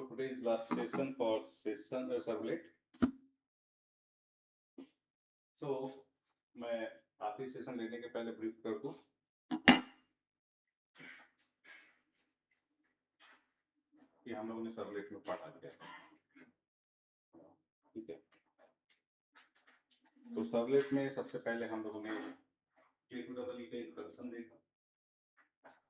today is last session for session servlet. So मैं आखिरी session लेने के पहले ब्रीफ कर दूं कि हम लोगों ने सर्वलेट में पढ़ा क्या है, ठीक है। तो सर्वलेट में सबसे पहले हम लोगों ने J2EE का इंट्रोडक्शन देखा,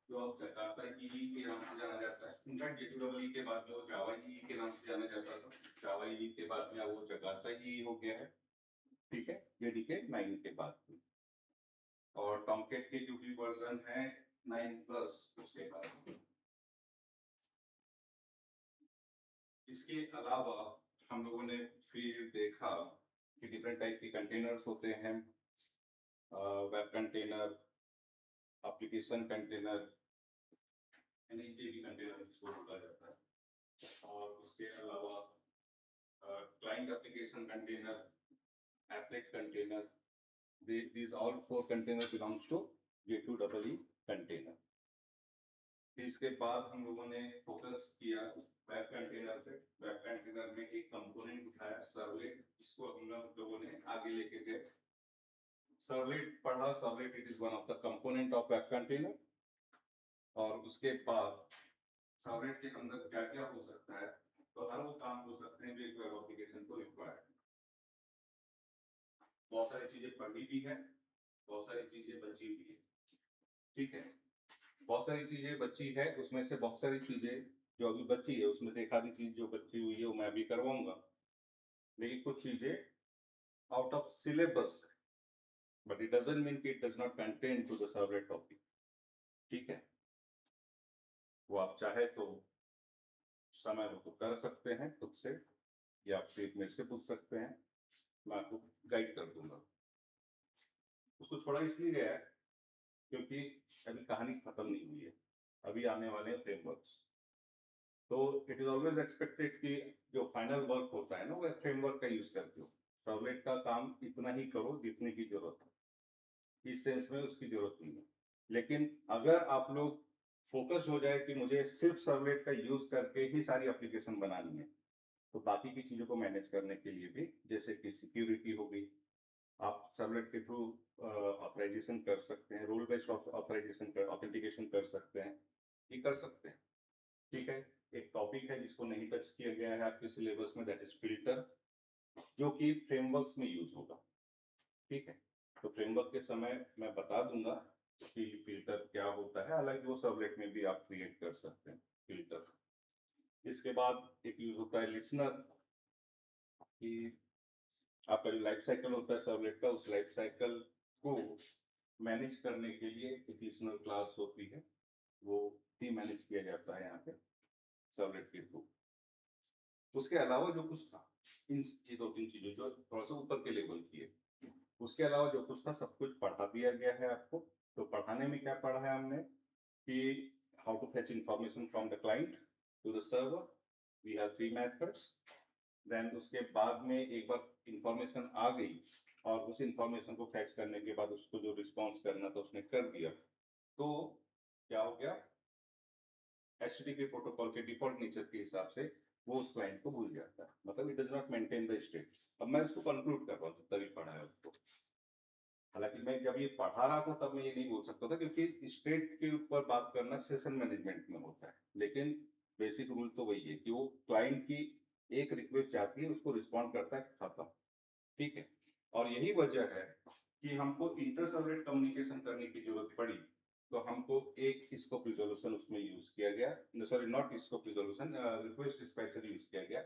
जो अब जकार्ता EE के नाम से जाना जाता है। इनफैक्ट J2EE के बाद जो जावा EE के नाम से जाना जाता था, जावा EE के बाद में वो जकार्ता EE हो गया है, ठीक है, JDK 9 के बाद में। और टॉमकेट के जो भी वर्जन है 9+ उसके बाद। इसके अलावा हम लोगों ने फिर देखा कि डिफरेंट टाइप के कंटेनर्स होते हैं, web container, application container, container इसको बोला जाता है। और उसके अलावा client application container, applet container, these all 4 containers belongs to J2EE container. फिर इसके बाद हम लोगों ने फोकस किया वेब कंटेनर पे। वेब कंटेनर में एक कंपोनेंट उठाया सर्वलेट, इसको हम लोगों ने आगे लेके गए। सर्वलेट पढ़ा, servlet it is one of the component of web container. और उसके बाद सर्वलेट के अंदर क्या क्या हो सकता है, तो हर वो काम हो सकते हैं जो एक वेब एप्लीकेशन को रिक्वायर्ड। बहुत सारी चीजें पढ़ी भी है, बहुत सारी चीजें बची भी है, ठीक है। बहुत सारी चीजें बची है, उसमें से बहुत सारी चीजें जो अभी बची है उसमें से एक आधी चीज जो बची हुई है वो मैं अभी करवाऊंगा, लेकिन कुछ चीजें आउट ऑफ सिलेबस है, बट इट डजंट मीन कि it does not contain two the servlet topic, ठीक है। वो आप चाहे तो समय हो तो कर सकते हैं खुद से, या फिर मेरे से पूछ सकते हैं, मैं आपको गाइड कर दूंगा। उसको छोड़ा इसलिए गया है क्योंकि अभी कहानी खत्म नहीं हुई है, अभी आने वाले फ्रेमवर्क्स। तो इट इज ऑलवेज एक्सपेक्टेड कि जो फाइनल वर्क होता है ना वो फ्रेमवर्क का यूज करते हो। सर्वलेट का काम इतना ही करो जितने की जरूरत है, इस सेंस में उसकी जरूरत नहीं है। लेकिन अगर आप लोग फोकस हो जाए कि मुझे सिर्फ सर्वलेट का यूज करके ही सारी एप्लीकेशन बनानी है, तो बाकी की चीजों को मैनेज करने के लिए भी, जैसे कि सिक्योरिटी हो गई, आप सर्वलेट के थ्रू ऑथराइजेशन कर सकते हैं, रोल बेस्ड ऑथराइजेशन कर ऑथेंटिकेशन कर सकते हैं, ये कर सकते हैं, ठीक है। एक टॉपिक है जिसको नहीं टच किया गया है आपके सिलेबस में, दैट इज फिल्टर, जो कि फ्रेमवर्क्स में यूज होगा, ठीक है। तो फ्रेमवर्क के समय मैं बता दूंगा कि फिल्टर क्या होता है, हालांकि वो सर्वलेट में भी आप क्रिएट कर सकते हैं फिल्टर। इसके बाद एक यूज होता है लिसनर, कि आपका जो लाइफ साइकिल होता है सर्वलेट का, उस लाइफ साइकिल को मैनेज करने के लिए एक लिसनर क्लास होती है, वो भी मैनेज किया जाता है यहाँ पे सर्वलेट के थ्रू। उसके अलावा जो कुछ था, इन ये 2-3 चीजें जो थोड़ा सा ऊपर के लेवल की है, उसके अलावा जो कुछ था सब कुछ पढ़ा दिया गया है आपको। तो पढ़ाने में क्या पढ़ा है हमने कि how to fetch information from the client to the server, we have 3 methods. Then उसके बाद में एक बार इंफॉर्मेशन आ गई और उस इंफॉर्मेशन को फैच करने के बाद उसको जो रिस्पॉन्स करना था उसने कर दिया, तो क्या हो गया, HTTP प्रोटोकॉल के डिफॉल्ट नेचर के हिसाब से वो उस क्लाइंट को भूल जाता है, मतलब it does not maintain the state. अब मैं इसको कंक्लूड कर रहा हूँ तभी पढ़ा है उसको, हालांकि मैं जब ये पढ़ा रहा था तब मैं ये नहीं बोल सकता था क्योंकि स्टेट के ऊपर बात करना सेशन मैनेजमेंट में होता है, लेकिन बेसिक रूल तो वही है कि वो क्लाइंट की एक रिक्वेस्ट जाती है, उसको रिस्पॉन्ड करता है, खत्म, ठीक है। और यही वजह है कि हमको इंटर सर्वलेट कम्युनिकेशन करने की जरूरत पड़ी, तो हमको एक स्कोप रिजोल्यूशन उसमें यूज किया गया, sorry not scope resolution, request dispatcher use किया गया।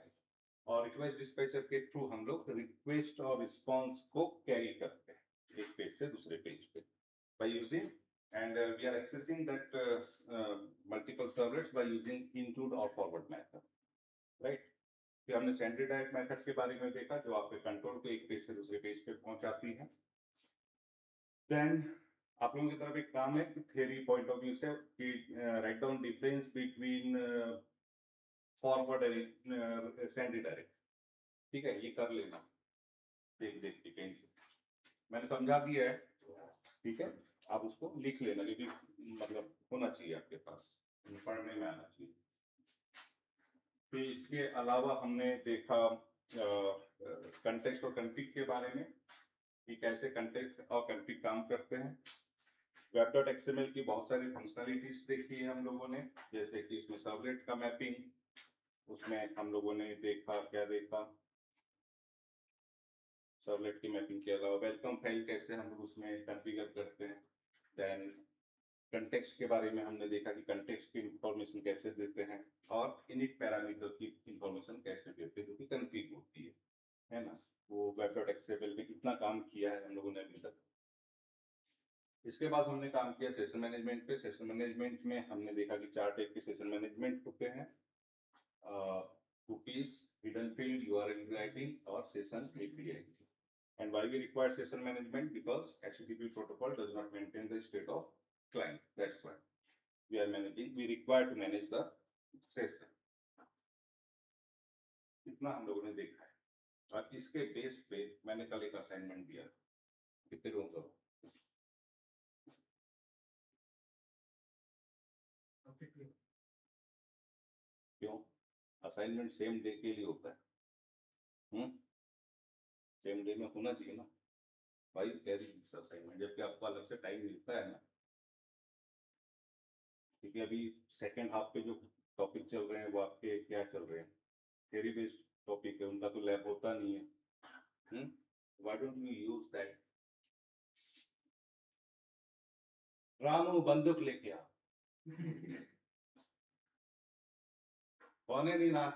और रिक्वेस्ट डिस्पैचर के थ्रू हम लोग रिक्वेस्ट और रिस्पॉन्स को कैरी करते हैं एक पेज से दूसरे पेज पे by using, and we are accessing that multiple servers by using include or forward method, right? फिर हमने सेंट्री डायरेक्ट मेथड के बारे में देखा जो आपके कंट्रोल को एक पेज से दूसरे पेज पे पहुंचाती है। देन आप लोगों की तरफ एक काम है थ्योरी पॉइंट ऑफ व्यू से कि write down difference between forward and send redirect, ठीक है, ये कर लेना देख देख के कहीं से, मैंने समझा दिया है, ठीक है। आप उसको लिख लेना क्योंकि मतलब होना चाहिए आपके पास, पढ़ने में आना चाहिए। फिर इसके अलावा हमने देखा कंटेक्स्ट और कॉन्फ़िग के बारे में कि कैसे कंटेक्स्ट और कॉन्फ़िग काम करते हैं। web.xml की बहुत सारी फंक्शनलिटीज देखी है हम लोगों ने, जैसे कि इसमें सर्वलेट का मैपिंग, उसमें हम लोगों ने देखा, क्या देखा, सर्वलेट की मैपिंग के अलावा वेलकम फाइल कैसे हम लोग उसमें कॉन्फ़िगर करते हैं। देन कंटेक्स्ट के बारे में हमने देखा कि कंटेक्स्ट की इंफॉर्मेशन कैसे देते हैं और इनिट पैरामीटर की इंफॉर्मेशन कैसे देते हैं जो कि कॉन्फ़िग होती है ना। वो web.xml में कितना काम किया है हम लोगों ने अभी तक। इसके बाद हमने काम किया सेशन मैनेजमेंट पे। सेशन मैनेजमेंट में हमने देखा कि 4 टाइप के सेशन मैनेजमेंट होते हैं, cookies, hidden field, URL writing और session API. And why we require session management? Because HTTP protocol does not maintain the state of client. That's why we are managing. We require to manage the session. इतना हम लोगों ने देखा है और इसके base पे मैंने कल एक असाइनमेंट दिया। कितने लोगों को? क्यों? असाइनमेंट सेम डे के लिए होता है। सेम डे में होना चाहिए ना भाई, कैरी असाइनमेंट, जबकि आपको अलग से टाइम मिलता है ना, क्योंकि अभी सेकेंड हाफ पे जो टॉपिक चल रहे हैं वो आपके क्या चल रहे हैं, थ्योरी बेस्ड टॉपिक है, उनका तो लैब होता नहीं है। Why don't you use that? Ramu बंदूक लेके आ। कौन है नहीं नहा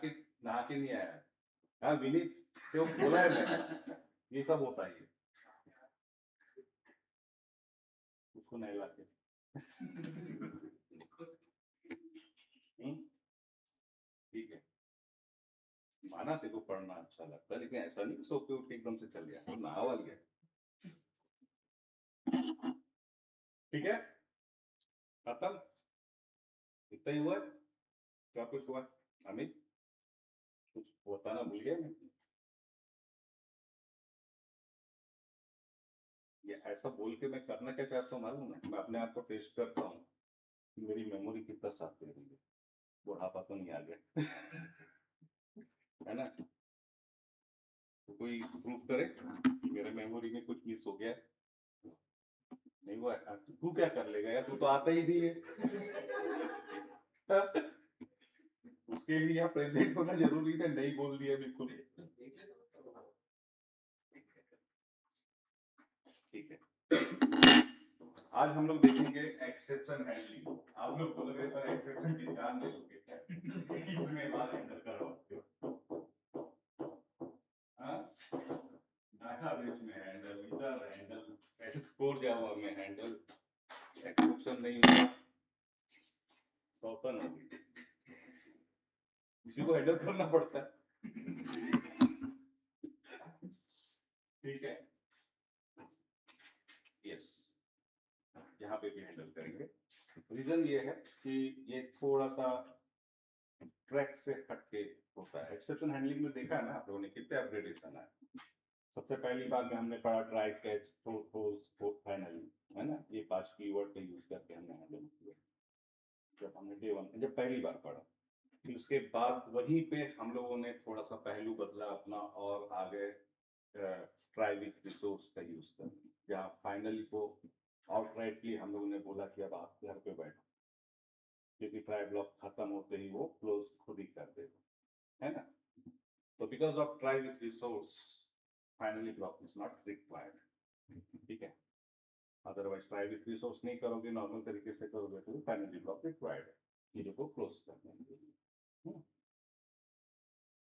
के नहीं आया? हाँ विनीत तो बोला है मैंने, ये सब होता है, उसको नहीं लाके। ठीक है, माना तेरे को पढ़ना अच्छा लगता है, लेकिन ऐसा नहीं सो के उठ के एकदम से चल गया, नहा वाल गया। ठीक है, खत्म, इतना ही हुआ। क्या कुछ हुआ अमित? कुछ बताना भूल गया मैं? ये ऐसा बोल के मैं करना क्या चाहता हूँ मालूम है? मैं अपने आप को टेस्ट करता हूँ कि मेरी मेमोरी कितना साथ दे रही है, बुढ़ापा तो नहीं आ गया। है ना? तो कोई प्रूफ करे कि मेरे मेमोरी में कुछ मिस हो गया? नहीं हुआ है? तू क्या कर लेगा यार, तू तो आता ही नहीं है। उसके लिए यहाँ प्रेजेंट होना जरूरी है, नहीं बोल दिया बिल्कुल। ठीक है, आज हम लोग देखेंगे एक्सेप्शन हैंडलिंग। आप लोग बोलोगे सर एक्सेप्शन की जान ले लोगे कितने बार एंटर करवाते हो? हाँ, डाटाबेस में हैंडल, इधर हैंडल, एक्सपोर्ट जावा में हैंडल, एक्सेप्शन नहीं हुआ, सौतन हो गई, किसी को हैंडल करना पड़ता है। ठीक है, यस, यहाँ पे भी हैंडल करेंगे। रीजन ये है कि ये थोड़ा सा ट्रैक से हटके होता है। एक्सेप्शन हैंडलिंग में देखा है ना आप लोगों ने कितने अपग्रेडेशन है। सबसे पहली बार में हमने पढ़ा try, catch, throw, throws, finally, है ना, ये 5 कीवर्ड का यूज करके हमने हैंडल किया जब हमने डे 1 जब पहली बार पढ़ा। फिर उसके बाद वहीं पे हम लोगों ने थोड़ा सा पहलू बदला अपना और आगे ट्राई विथ रिसोर्स का यूज कर, जहाँ फाइनली को आउटराइटली हम लोगों ने बोला कि अब आप घर पे बैठो, क्योंकि ट्राई ब्लॉक खत्म होते ही वो क्लोज खुद ही कर देगा, है ना। तो because of try with resource finally block is not required. ठीक है, अदरवाइज ट्राई विथ रिसोर्स नहीं करोगे, नॉर्मल तरीके से करोगे तो फाइनली ब्लॉक रिक्वायर्ड है चीजों को क्लोज करने के लिए।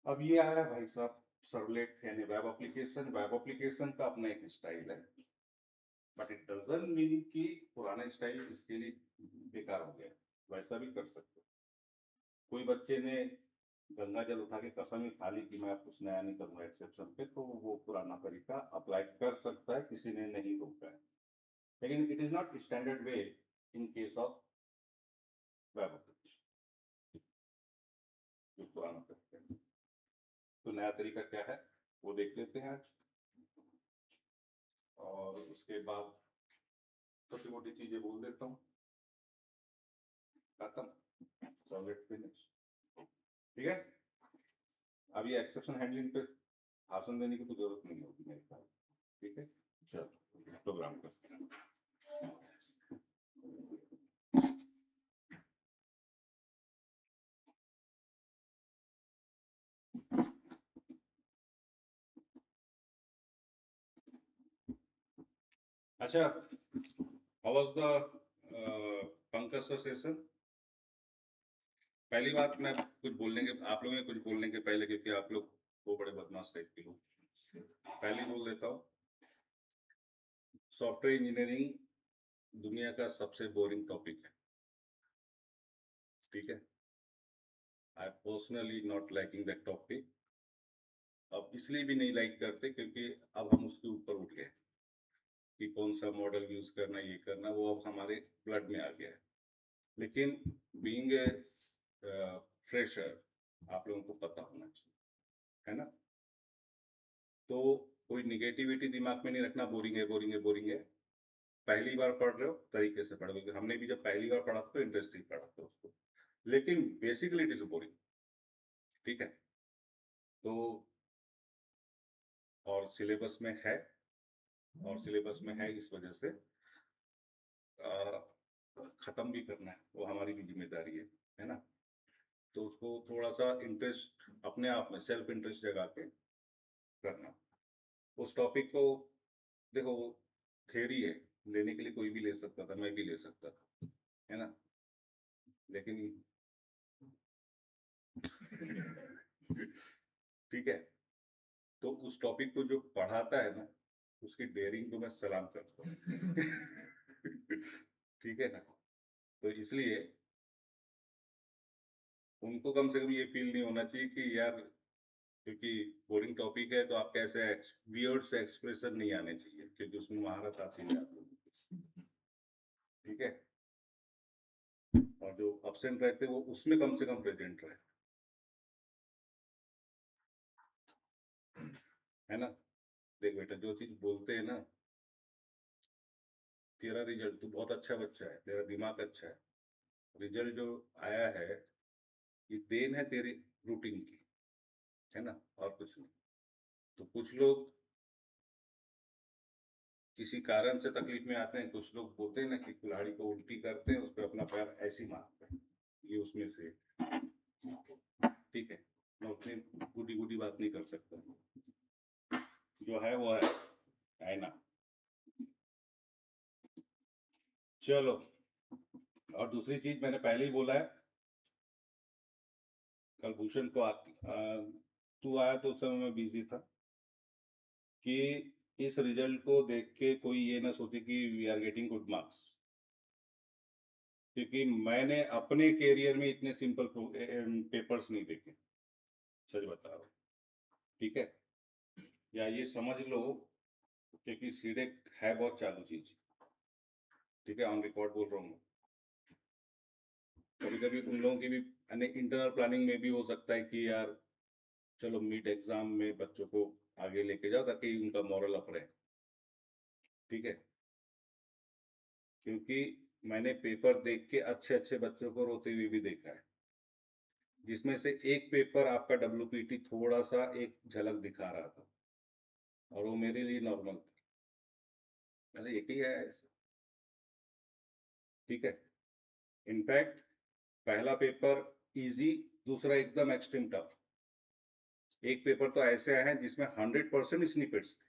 अब ये आया भाई साहब सर्वलेट यानी वेब एप्लीकेशन। वेब एप्लीकेशन का अपना एक स्टाइल है, बट इट डजंट मीन कि पुराना स्टाइल इसके लिए बेकार हो गया, वैसा भी कर सकते हो। कोई बच्चे ने गंगा जल उठा के कसम ही खा ली कि मैं कुछ नया नहीं करूंगा एक्सेप्शन पे, तो वो पुराना तरीका अप्लाई कर सकता है, किसी ने नहीं रोका है, लेकिन it is not standard way in case of web application, जो पुराना तरीका है। तो नया तरीका क्या है वो देख लेते हैं आज, और उसके बाद छोटी मोटी चीजें बोल देता हूँ, खत्म, सॉलिड फिनिश। ठीक है, अब ये एक्सेप्शन हैंडलिंग पे भाषण देने की तो जरूरत नहीं होगी मेरे ख्याल। ठीक है, चलो प्रोग्राम करते हैं। अच्छा, how was the Pankaj sir session? पहली बात, मैं कुछ बोलने के, आप लोगों ने कुछ बोलने के पहले, क्योंकि आप लोग वो बड़े बदमाश टाइप के लोग, पहले बोल देता हूँ, सॉफ्टवेयर इंजीनियरिंग दुनिया का सबसे बोरिंग टॉपिक है। ठीक है, I personally not liking that topic. अब इसलिए भी नहीं लाइक करते क्योंकि अब हम उसके ऊपर उठ गए कि कौन सा मॉडल यूज करना, ये करना, वो अब हमारे ब्लड में आ गया है। लेकिन बीइंग ए फ्रेशर, आप लोगों को पता होना चाहिए, है ना? तो कोई निगेटिविटी दिमाग में नहीं रखना, बोरिंग है बोरिंग है बोरिंग है। पहली बार पढ़ रहे हो, तरीके से पढ़ो, क्योंकि हमने भी जब पहली बार पढ़ा तो इंटरेस्टिंग पढ़ा था उसको, लेकिन बेसिकली इट इज बोरिंग। ठीक है, तो और सिलेबस में है, और सिलेबस में है इस वजह से खत्म भी करना है, वो हमारी भी जिम्मेदारी है ना? तो उसको थोड़ा सा इंटरेस्ट अपने आप में, सेल्फ इंटरेस्ट जगा के करना। उस टॉपिक को देखो, थ्योरी है, लेने के लिए कोई भी ले सकता था, मैं भी ले सकता था, है ना? लेकिन ठीक है, तो उस टॉपिक को जो पढ़ाता है ना, उसकी डेयरिंग को मैं सलाम करता हूँ। ठीक है ना? तो इसलिए उनको कम से कम ये फील नहीं होना चाहिए कि यार, क्योंकि बोरिंग टॉपिक है तो आप कैसे वियर्ड से एक्सप्रेशन नहीं आने चाहिए, क्योंकि उसमें महारत हासिल है आप लोगों की। ठीक है, और जो एब्सेंट रहते वो उसमें कम से कम प्रेजेंट रहे, है ना? देख बेटा, जो चीज बोलते हैं ना, तेरा रिजल्ट, तू बहुत अच्छा बच्चा है, तेरा दिमाग अच्छा है, रिजल्ट जो आया है ये देन है तेरी रूटीन की, है ना? और कुछ नहीं। तो कुछ लोग किसी कारण से तकलीफ में आते हैं, कुछ लोग बोलते हैं ना कि कुल्हाड़ी को उल्टी करते हैं, उस पर अपना पैर ऐसे ही मारते हैं, ये उसमें से। ठीक है, मैं उतनी गुडी गुडी बात नहीं कर सकता, जो है वो है ना? चलो, और दूसरी चीज मैंने पहले ही बोला है, कल भूषण को तू आया तो उस समय मैं बिजी था, कि इस रिजल्ट को देख के कोई ये ना सोचे कि we are getting good marks, क्योंकि मैंने अपने कैरियर में इतने सिंपल पेपर्स नहीं देखे, सच बता रहा हूँ। ठीक है, या ये समझ लो, क्योंकि सीडेक है बहुत चालू चीज। ठीक है, ऑन रिकॉर्ड बोल रहा हूँ। कभी कभी उन लोगों की भी इंटरनल प्लानिंग में भी हो सकता है कि यार चलो मिड एग्जाम में बच्चों को आगे लेके जाओ ताकि उनका मॉरल अप रहे। ठीक है, क्योंकि मैंने पेपर देख के अच्छे अच्छे बच्चों को रोते हुए भी देखा है, जिसमें से एक पेपर आपका WPT थोड़ा सा एक झलक दिखा रहा था, और वो मेरे लिए नॉर्मल था। मैंने एक ही है ऐसे। ठीक है, इनफैक्ट पहला पेपर इजी, दूसरा एकदम एक्सट्रीम टफ। एक पेपर तो ऐसे आए हैं जिसमें 100% स्निपेट्स थे,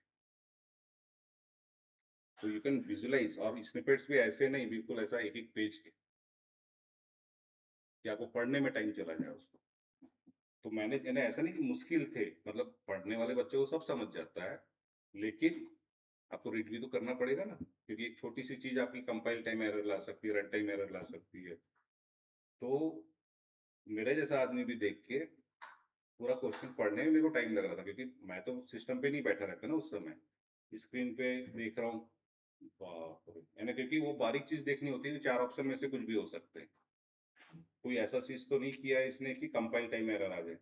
तो यू कैन विजुलाइज, और स्निपेट्स भी ऐसे नहीं बिल्कुल ऐसा एक एक पेज के, कि आपको पढ़ने में टाइम चला जाए उसको। तो मैंने यानी ऐसा नहीं कि मुश्किल थे, मतलब पढ़ने वाले बच्चे को सब समझ जाता है, लेकिन आपको रीड भी तो करना पड़ेगा ना, क्योंकि एक छोटी सी चीज आपकी कंपाइल टाइम एरर ला सकती है, रन टाइम एरर ला सकती है। तो मेरे जैसा आदमी भी देख के पूरा क्वेश्चन पढ़ने में मेरे को टाइम लग रहा था, क्योंकि मैं तो सिस्टम पे नहीं बैठा रहता ना उस समय, स्क्रीन पे देख रहा हूँ। बाप रे, यानी क्योंकि वो बारीक चीज देखनी होती है, 4 ऑप्शन में से कुछ भी हो सकते हैं। कोई ऐसा चीज तो नहीं किया है इसने कि कंपाइल टाइम एरर आ जाए,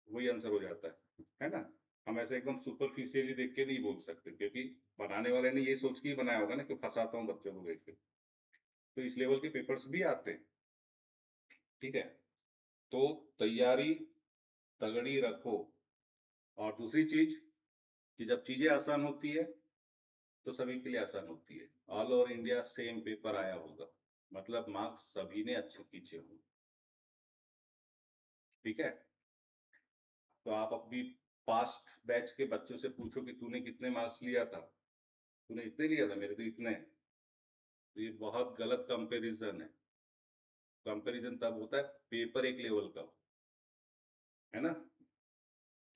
वही आंसर हो जाता है ना? हम ऐसे एकदम सुपरफिशियली देख के नहीं बोल सकते, क्योंकि बनाने वाले ने ये सोच के ही बनाया होगा ना कि फंसाता हूँ बच्चों को देख के। तो इस लेवल के पेपर्स भी आते हैं। ठीक है, तो तैयारी तगड़ी रखो। और दूसरी चीज कि जब चीजें आसान होती है तो सभी के लिए आसान होती है। All over India same paper आया होगा, मतलब मार्क्स सभी ने अच्छे खींचे होंगे। ठीक है, तो आप अपनी पास्ट बैच के बच्चों से पूछो कि तूने कितने मार्क्स लिया था, तूने इतने लिया था, मेरे तो इतने। तो ये बहुत गलत कंपैरिजन है। कंपैरिजन तब होता है पेपर एक लेवल का, है ना।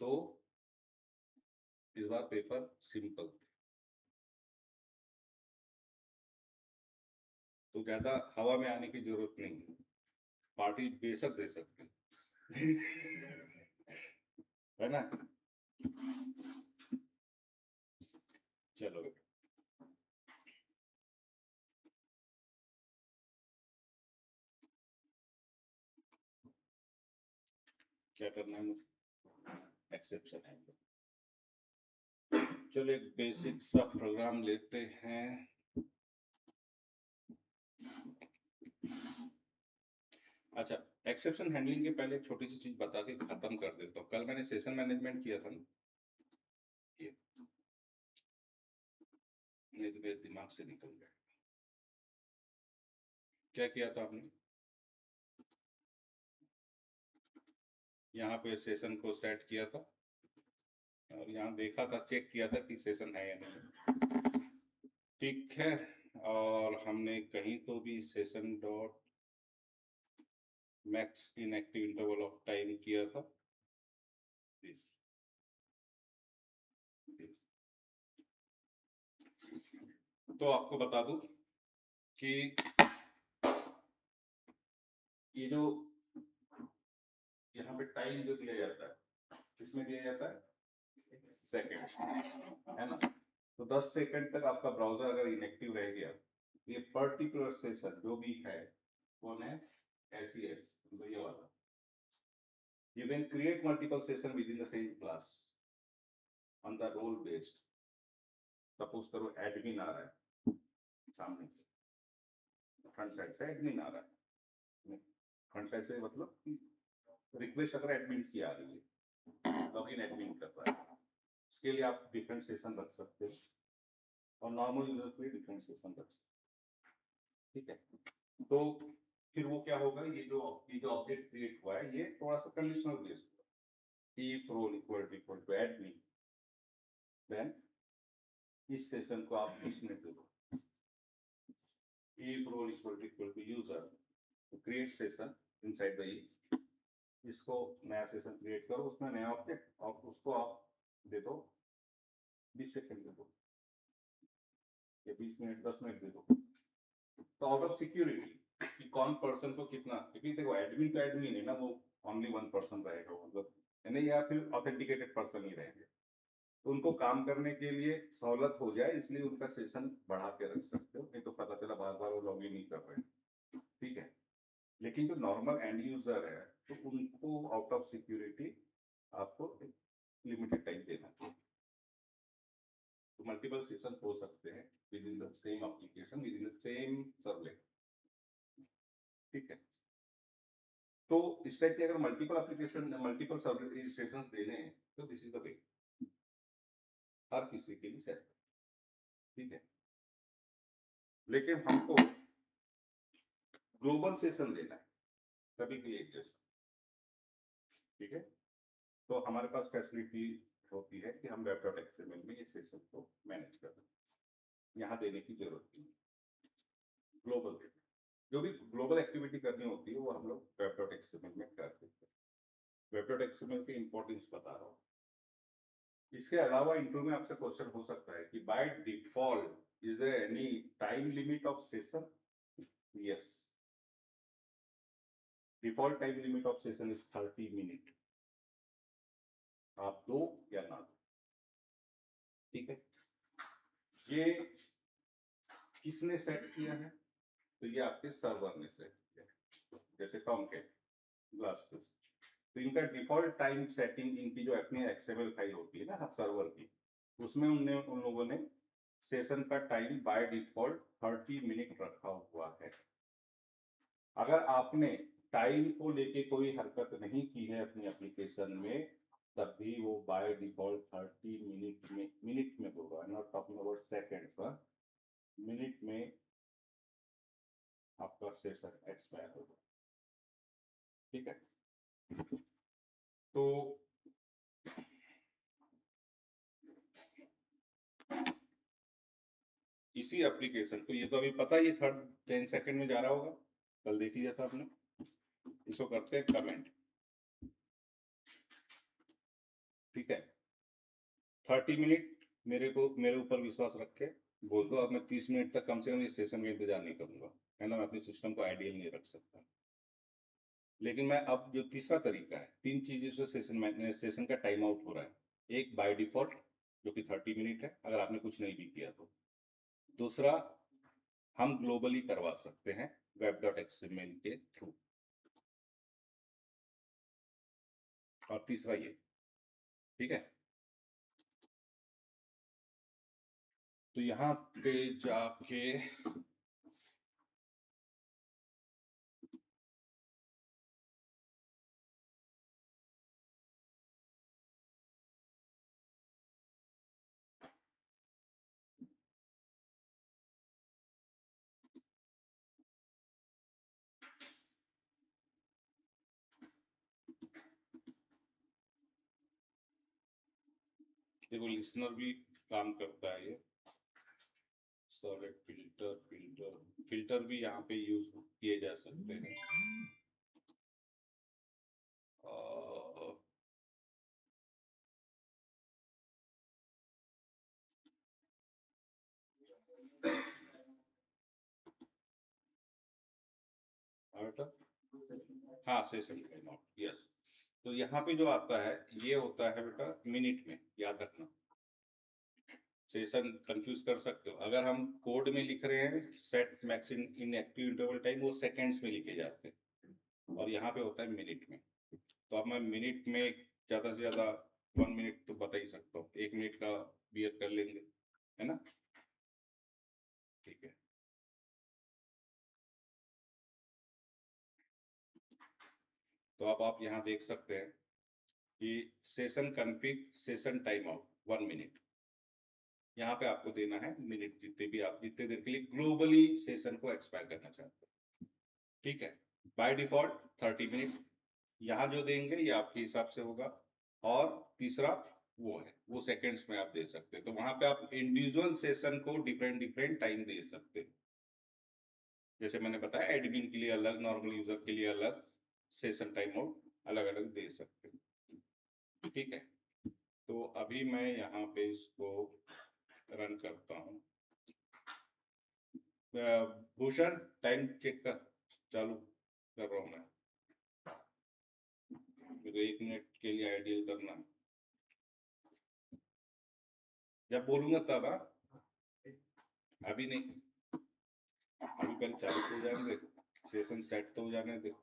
तो इस बार पेपर सिंपल, तो ज्यादा हवा में आने की जरूरत नहीं है, पार्टी बेशक दे सकते है ना। चलो, क्या करना है मुझे, एक्सेप्शन है। चलो एक बेसिक सा प्रोग्राम लेते हैं। अच्छा, एक्सेप्शन हैंडलिंग के पहले एक छोटी सी चीज बता के खत्म कर देता हूँ। कल मैंने सेशन मैनेजमेंट किया था ना, ये नहीं तो मेरे दिमाग से निकल गया। क्या किया था आपने, यहाँ पे सेशन को सेट किया था और यहाँ देखा था, चेक किया था कि सेशन है या नहीं। ठीक है, और हमने कहीं तो भी session dot max inactive interval of time किया था दिस दिस। तो आपको बता दूं कि ये जो यहाँ पे टाइम जो दिया जाता है, किसमें दिया जाता है, सेकंड, है ना। तो 10 सेकंड तक आपका ब्राउजर अगर इनएक्टिव रह गया, ये पर्टिकुलर सेशन जो भी है, कौन है, SES, तो ये वाला। You can create multiple session within the same class on the role based. Suppose करो एडमिन आ रहा है सामने से, फ्रंट साइड से एडमिन आ रहा है, फ्रंट साइड से मतलब रिक्वेस्ट अगर एडमिन की आ रही है, लॉगिन एडमिन कर रहा है, उसके लिए आप डिफरेंट सेशन रख सकते हो और नॉर्मल यूजर के लिए डिफरेंट सेशन रख सकते हो। ठीक है, तो फिर वो क्या होगा, ये जो ऑब्जेक्ट क्रिएट हुआ है, ये थोड़ा सा कंडीशनल बेस्ड होगा। If role equal to admin, then इस सेशन को आप इसमें दे दो। if role equal to user, तो create session inside the इसको नया सेशन क्रिएट करो, उसमें नया ऑब्जेक्ट, और उसको आप दे दो 20 सेकंड दे दो या 20 मिनट 10 मिनट दे दो। तो आउट ऑफ सिक्योरिटी कि कौन पर्सन को कितना, क्योंकि देखो एडमिन तो एडमिन है ना, वो ओनली वन पर्सन रहेगा, मतलब है ना, या फिर ऑथेंटिकेटेड पर्सन ही रहेंगे। तो उनको काम करने के लिए सहूलत हो जाए, इसलिए उनका सेशन बढ़ा के रख सकते हो, नहीं तो पता चला बार बार वो लॉग इन नहीं कर रहे हैं। ठीक है, लेकिन जो नॉर्मल एंड यूजर है, तो उनको आउट ऑफ सिक्योरिटी आपको लिमिटेड टाइम देना चाहिए। तो मल्टीपल सेशन हो सकते हैं with in the same application, with in the same servlet. ठीक है, तो इस टाइप के अगर multiple application multiple servlet sessions देने हैं, तो दिस इज द वे, हर किसी के लिए सेट। ठीक है, लेकिन हमको ग्लोबल सेशन देना है सभी के लिए एक जैसा। ठीक है, तो हमारे पास फैसिलिटी होती है कि हम वेब.xml में ये सेशन को मैनेज कर दें, यहाँ देने की जरूरत नहीं। ग्लोबल जो भी ग्लोबल एक्टिविटी करनी होती है वो हम लोग वेब.xml में कर देते हैं। वेब.xml के इंपॉर्टेंस बता रहा हूँ। इसके अलावा इंटरव्यू में आपसे क्वेश्चन हो सकता है कि by default is there any time limit of session. Yes, default time limit of session is 30 minute, आप दो या ना दो। ठीक है, ये किसने सेट किया है, तो ये आपके सर्वर ने सेट किया है, जैसे टॉमकैट, ग्लासफिश। तो इनका डिफॉल्ट टाइम सेटिंग, इनकी जो अपनी XML फाइल होती है ना सर्वर की, उसमें उन लोगों ने सेशन का टाइम बाय डिफॉल्ट 30 मिनट रखा हुआ है। अगर आपने टाइम को लेके कोई हरकत नहीं की है अपनी एप्लीकेशन में, तब भी वो बाय डिफॉल्ट 30 मिनट में होगा, not talking about seconds, minute में आपका सेशन एक्सपायर होगा। ठीक है, तो इसी एप्लीकेशन को, ये तो अभी पता ही थर्ड 10 सेकंड में जा रहा होगा, कल देख लिया था आपने। इसको करते हैं कमेंट। ठीक है, 30 मिनट मेरे ऊपर विश्वास रख के बोल दो, अब मैं 30 मिनट तक कम से कम इस सेशन का इंतजार नहीं करूंगा, है ना, मैं अपने सिस्टम को आइडियल नहीं रख सकता। लेकिन मैं अब जो तीसरा तरीका है, 3 चीजों से सेशन का टाइम आउट हो रहा है। एक बाय डिफॉल्ट जो कि 30 मिनट है, अगर आपने कुछ नहीं भी किया तो। दूसरा, हम ग्लोबली करवा सकते हैं web.xml के थ्रू। और तीसरा ये, ठीक है, तो यहाँ पे जाके देखो लिसनर भी काम करता है ये, सॉलिड फिल्टर फिल्टर फिल्टर भी यहाँ पे यूज किए जा सकते हैं। हाँ, सेशन टाइम आउट, यस। तो यहाँ पे जो आता है ये होता है बेटा मिनट में, याद रखना। सेशन कंफ्यूज कर सकते हो, अगर हम कोड में लिख रहे हैं सेट मैक्स इन एक्टिव इंटरवल टाइम, वो सेकंड्स में लिखे जाते हैं, और यहाँ पे होता है मिनट में। तो अब मैं मिनट में ज्यादा से ज्यादा 1 मिनट तो बता ही सकता हूँ, 1 मिनट का बियर कर लेंगे, है ना। ठीक है, तो अब आप यहाँ देख सकते हैं कि session config session time out 1 minute, यहाँ पे आपको देना है मिनट, जितने देर के लिए ग्लोबली सेशन को एक्सपायर करना चाहते हैं। ठीक है, बाय डिफॉल्ट 30 मिनट, यहाँ जो देंगे ये आपके हिसाब से होगा। और तीसरा वो है, वो सेकंड्स में आप दे सकते हैं, तो वहां पे आप इंडिविजुअल सेशन को डिफरेंट डिफरेंट टाइम दे सकते हैं। जैसे मैंने बताया एडमिन के लिए अलग, नॉर्मल यूजर के लिए अलग, सेशन टाइम आउट अलग अलग दे सकते हैं। ठीक है, तो अभी मैं यहाँ पे इसको रन करता हूँ। भूषण टाइम चेक कर, चालू कर रहा हूँ मैं, मेरे को 1 मिनट के लिए आइडियल करना है, जब बोलूंगा तब। हाँ, अभी नहीं, अभी पहले चालू हो जाने दे, सेशन सेट तो हो जाने दे।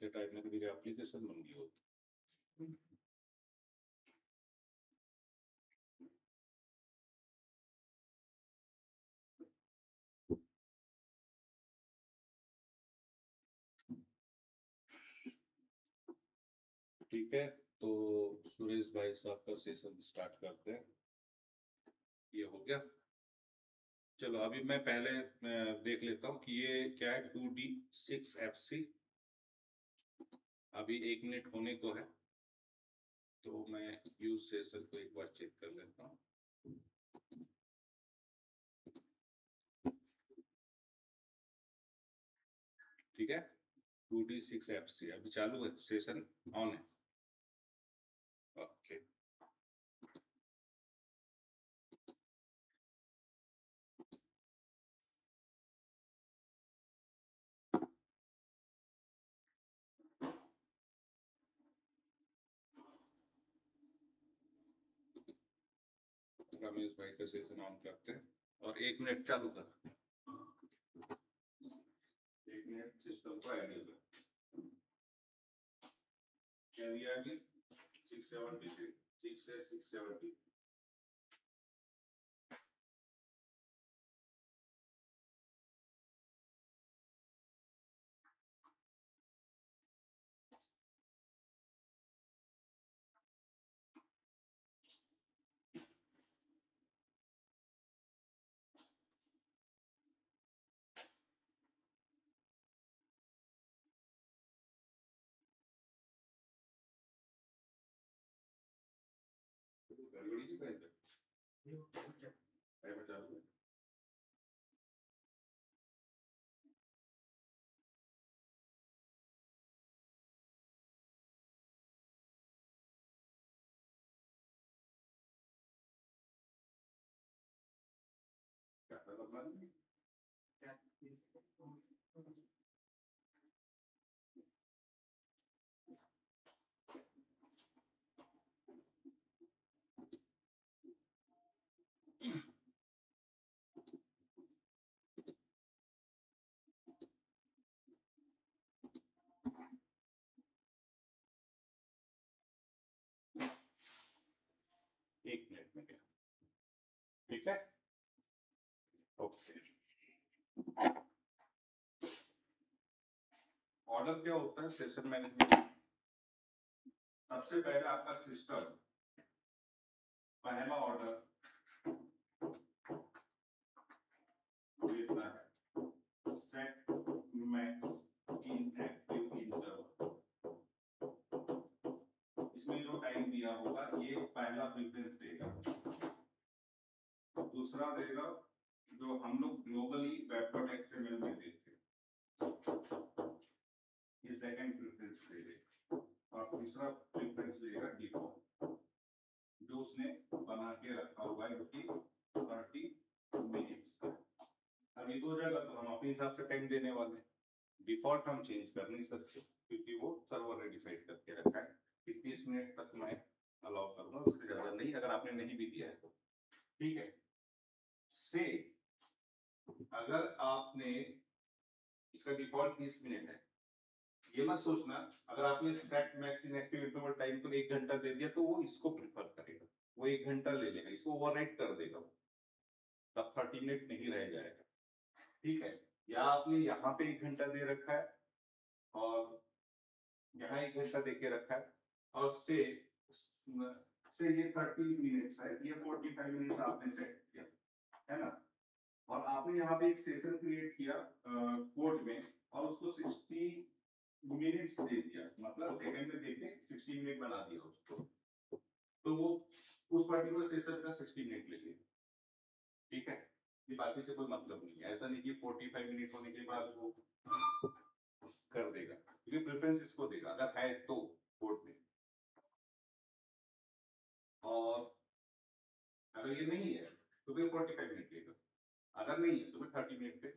इतने टाइम में मेरी एप्लीकेशन बन गई होती। ठीक है, तो सुरेश भाई साहब का सेशन स्टार्ट करते हैं। ये हो गया। चलो अभी मैं पहले देख लेता हूँ कि ये क्या है, 2D6FC। अभी 1 मिनट होने को है, तो मैं यूज सेशन को एक बार चेक कर लेता हूँ। ठीक है, 2D6FC अभी चालू है, सेशन ऑन है। ओके, रमेश भाई का सेशन ऑन करते हैं और 1 मिनट चालू कर। 1 मिनट सिस्टम को आइडियल क्या दिया अभी, 670 6 से 670। गड़बड़ी की पहले चालू है। क्या था अपना? 1 मिनट में गया। ठीक है, ओके। ऑर्डर क्या होता है सेशन मैनेजमेंट? सबसे पहले आपका सिस्टम पहला ऑर्डर देता है, सेट मैक्स इन एक्टिव इंटरवल। इसमें जो टाइम दिया होगा ये पहला प्रेफरेंस देगा। दूसरा देगा जो हम लोग ग्लोबली वेब एक्सएमएल में देते हैं, ये सेकंड प्रेफरेंस देगा। और तीसरा प्रेफरेंस देगा डिफॉल्ट, जो उसने बना के रखा हुआ है कि 30 मिनट्स। अब ये दो जगह तो हम अपने हिसाब से टाइम देने वाले हैं, डिफॉल्ट हम चेंज कर नहीं सकते क्योंकि वो सर्वर ने डिसाइड करके रखा है कि 30 मिनट तक मैं अलाउ करूंगा, उससे ज्यादा नहीं, अगर आपने नहीं भी दिया है तो। ठीक है, से अगर आपने इसका डिफॉल्ट 30 मिनट है, ये मत सोचना अगर आपने set max inactive interval time को 1 घंटा दे दिया तो वो इसको प्रेफर करेगा, वो 1 घंटा ले लेगा, इसको ओवरराइट कर देगा, तब 30 मिनट नहीं रह जाएगा। ठीक है, या आपने यहाँ पे 1 घंटा दे रखा है और यहाँ 1 घंटा दे के रखा है, और से ये 30 मिनट्स है, ये 45 मिनट आपने सेट किया है ना, और आपने यहाँ पे एक सेशन क्रिएट किया कोड में और उसको 60 मिनट्स दे दिया, मतलब सेकंड में देके 60 मिनट बना दिया उसको, तो वो उस पर्टिकुलर सेशन का 60 मिनट ले लेगा। ठीक है, ये बाकी से कोई मतलब नहीं है, ऐसा नहीं कि 45 मिनट होने के बाद वो कर देगा, क्योंकि प्रेफरेंस इसको देगा अगर है तो कोड में, और अगर ये नहीं है तो फिर 45 मिनट लेगा, अगर नहीं है तो फिर 30 मिनट पे।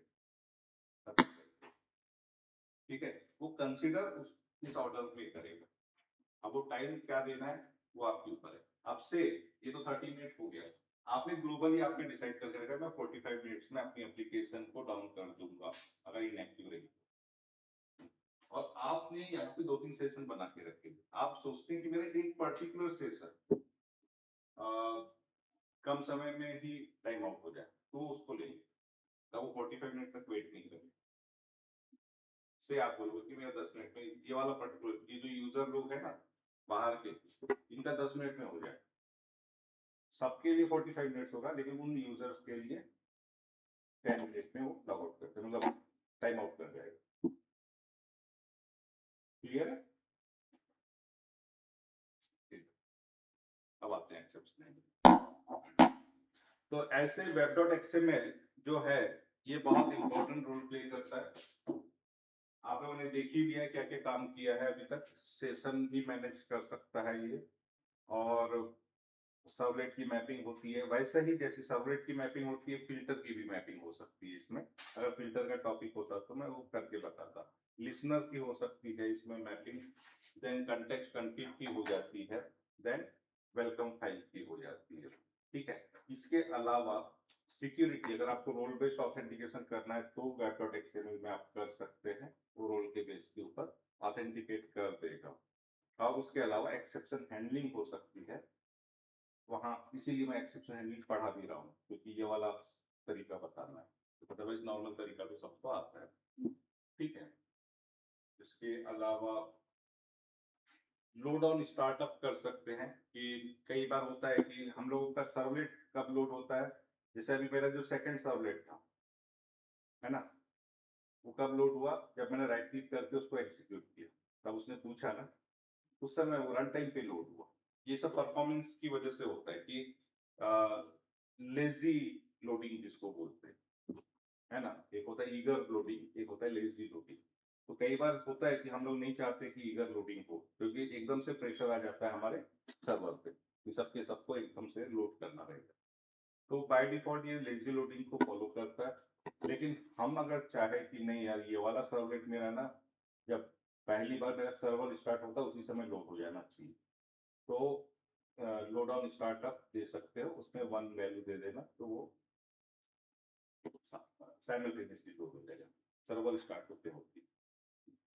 ठीक है, वो कंसीडर इस ऑर्डर पे करेगा। अब वो टाइम क्या देना है वो आपके ऊपर है। अब से ये तो 30 मिनट हो गया, आपने ग्लोबली आपने डिसाइड करके रखा मैं 45 मिनट्स में अपनी एप्लीकेशन को डाउन कर दूंगा अगर इनएक्टिव रही। और आपने यहाँ पे 2-3 सेशन बना के रखे। आप सोचते हैं कि मेरा एक पर्टिकुलर सेशन कम समय में ही टाइम आउट हो जाए, तो उसको ले लीजिए। तब वो 45 मिनट तक वेट नहीं करें। से आप बोलोगे कि मेरा 10 मिनट में ये वाला पर्टिकुलर, ये जो यूजर लोग हैं ना बाहर के, इनका 10 मिनट में हो जाए। सबके लिए 45 मिनट्स होगा, लेकिन उन यूजर्स के लिए 10 मिनट में वो लॉग आउट करते हैं, मतलब टाइम आउट कर जाएगा। क्लियर है? अब आते हैं एक्सेप्शन। तो ऐसे web.xml जो है ये बहुत इंपॉर्टेंट रोल प्ले करता है। आप लोगों ने देख ही लिया क्या क्या काम किया है अभी तक। सेशन भी मैनेज कर सकता है ये, और सर्वलेट की मैपिंग होती है। वैसे ही जैसे सर्वलेट की मैपिंग होती है, फिल्टर की भी मैपिंग हो सकती है इसमें। अगर फिल्टर का टॉपिक होता तो मैं वो करके बताता। लिसनर की हो सकती है इसमें मैपिंग, देन कंटेक्स्ट कन्फिग की हो जाती है, देन वेलकम फाइल की हो जाती है। ठीक है, इसके अलावा सिक्योरिटी, अगर आपको रोल बेस्ड ऑथेंटिकेशन करना है तो web.xml में आप कर सकते हैं, वो रोल के बेस के ऊपर ऑथेंटिकेट कर देगा। और उसके अलावा एक्सेप्शन हैंडलिंग हो सकती है वहाँ, इसीलिए मैं एक्सेप्शन हैंडलिंग पढ़ा भी रहा हूँ, क्योंकि ये वाला तरीका बताना है। अदरवाइज नॉर्मल तरीका तो सबको आता है। ठीक है, इसके अलावा लोड ऑन स्टार्टअप कर सकते हैं कि कई बार होता है कि हम लोगों का सर्वलेट कब लोड होता है। जैसे अभी मेरा जो सेकंड सर्वलेट था, है ना, वो कब लोड हुआ, जब मैंने राइट क्लिक करके उसको एग्जीक्यूट किया, तब उसने पूछा ना, उस समय वो रन टाइम पे लोड हुआ। ये सब परफॉर्मेंस की वजह से होता है कि लेजी लोडिंग जिसको बोलते हैं, है ना। एक होता है ईगर लोडिंग, एक होता है लेजी लोडिंग। तो कई बार होता है कि हम लोग नहीं चाहते कि ईगर लोडिंग हो, क्योंकि एकदम से प्रेशर आ जाता है हमारे सर्वर पे कि सबके सबको एकदम से लोड करना रहेगा। तो बाय डिफॉल्ट ये लेजी लोडिंग को फॉलो करता है। लेकिन हम अगर चाहे कि नहीं यार, ये वाला सर्वलेट मेरा ना, जब पहली बार मेरा सर्वर स्टार्ट होता है उसी समय लोड हो जाना चाहिए, तो लोड ऑन स्टार्टअप दे सकते हो, उसमें 1 वैल्यू दे देना, तो वो साइमल्टेनियसली लोड हो जाएगा सर्वर स्टार्ट होते होते,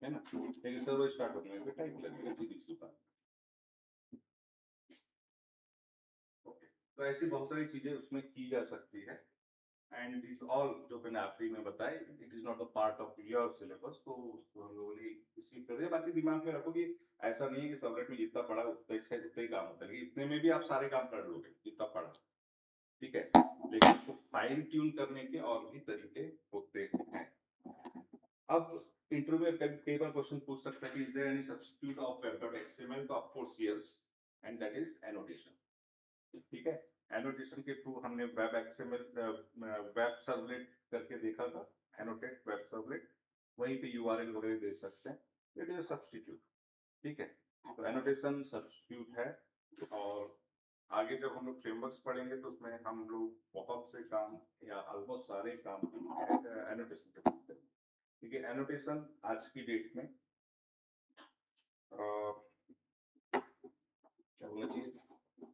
है ना। लेकिन सर्वर स्टार्ट होने में टाइम लगेगा, सीधी सी बात। तो ऐसी बहुत सारी चीजें उसमें की जा सकती है। एंड दिस ऑल जो मैंने आखिरी में बताया, it is not a part of your syllabus, तो उसको हम लोगों ने इसी कर दिया। बाकी दिमाग में रखो कि ऐसा नहीं है कि सब्जेक्ट में जितना पढ़ा उतना ही काम होता है, इतने में भी आप सारे काम कर लोगे जितना पढ़ा। ठीक है, लेकिन उसको फाइन ट्यून करने के और भी तरीके होते हैं। अब इंटरव्यू में कई बार क्वेश्चन पूछ सकता है कि is there any substitute of web.xml, तो of course yes, and that is annotation. ठीक है, एनोटेशन के थ्रू हमने वेब एक्सएमएल वेब सर्वलेट करके देखा था, एनोटेट वेब सर्वलेट, वहीं पे यूआरएल वगैरह दे सकते हैं, इट इज सब्स्टिट्यूट। ठीक है, तो एनोटेशन सब्स्टिट्यूट है। और आगे जब हम लोग फ्रेमवर्क्स पढ़ेंगे तो उसमें हम लोग बहुत से काम या ऑलमोस्ट सारे काम एनोटेशन के करते हैं। ठीक है, एनोटेशन आज की डेट में क्या बोलना चाहिए,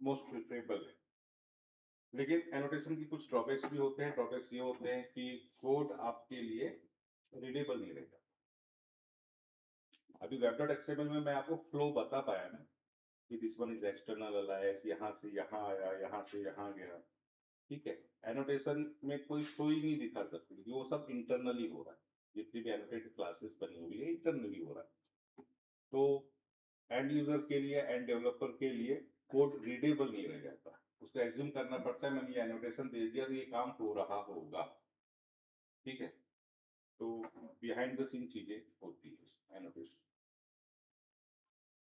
मोस्ट प्रिफरेबल है। लेकिन एनोटेशन की कुछ ड्रॉबैक्स भी होते हैं। ड्रॉबैक्स ये होते हैं कि कोड आपके लिए रीडेबल नहीं रहेगा। अभी web.xml में मैं आपको फ्लो बता पाया ना कि this one is external alliance, यहाँ से यहाँ आया, यहाँ से यहाँ गया। ठीक है, एनोटेशन में कोई फ्लो ही नहीं दिखा सकती, वो सब इंटरनली हो रहा है। जितनी भी एनोटेटेड क्लासेस बनी हुई है इंटरनली हो रहा है। तो एंड यूजर के लिए, एंड डेवलपर के लिए कोड रीडेबल नहीं रह जाता। उसको एज्यूम करना पड़ता है मैंने ये एनोटेशन दे दिया तो ये काम हो रहा होगा। ठीक है, तो बिहाइंड द सीन चीजें होती है एनोटेशन।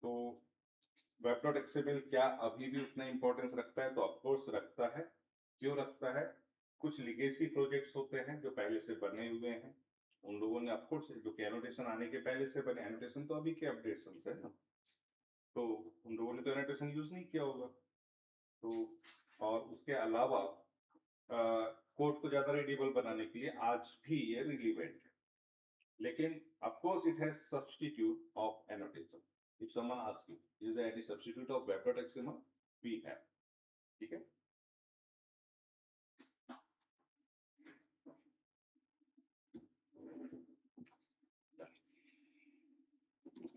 तो web.xml क्या अभी भी उतना इंपॉर्टेंस रखता है? तो ऑफकोर्स रखता है। क्यों रखता है? कुछ लिगेसी प्रोजेक्ट्स होते हैं जो पहले से बने हुए हैं, उन लोगों ने ऑफकोर्स, जो कि एनोटेशन आने के पहले से बने, एनोटेशन तो अभी के अपडेशन है ना, तो उन लोगों ने तो एनोटेशन यूज नहीं किया होगा। तो और उसके अलावा कोड को ज्यादा रीडेबल बनाने के लिए आज भी ये रिलीवेंट है। लेकिन of course it has substitute of annotation. If someone asks you, is there any substitute of web.xml? We have. ठीक है,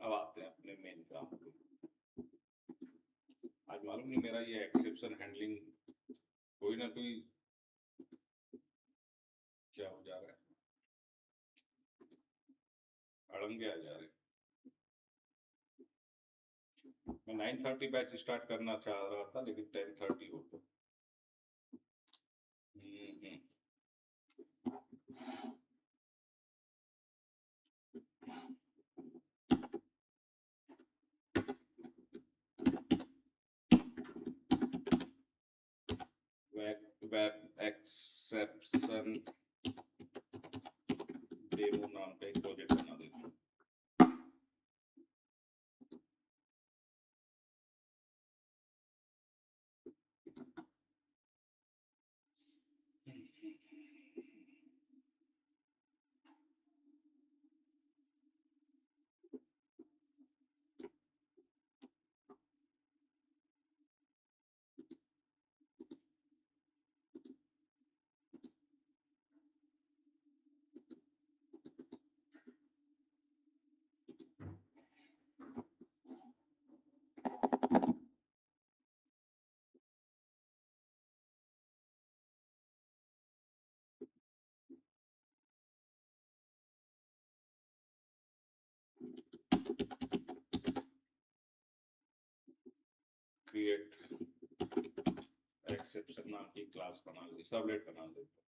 अब आते हैं अपने मेन काम पे। आज मालूम नहीं मेरा ये एक्सेप्शन हैंडलिंग कोई ना कोई क्या हो जा रहा है, अड़ंगे आ जा रहे हैं। मैं 9:30 बैच स्टार्ट करना चाह रहा था लेकिन 10:30 हो गया। वेब एक्सेप्शन डेमो नाम का एक प्रोजेक्ट बना देते हैं। क्रिएट एक्सेप्शन नाम की क्लास बना ली, सबलेट बना देते हैं।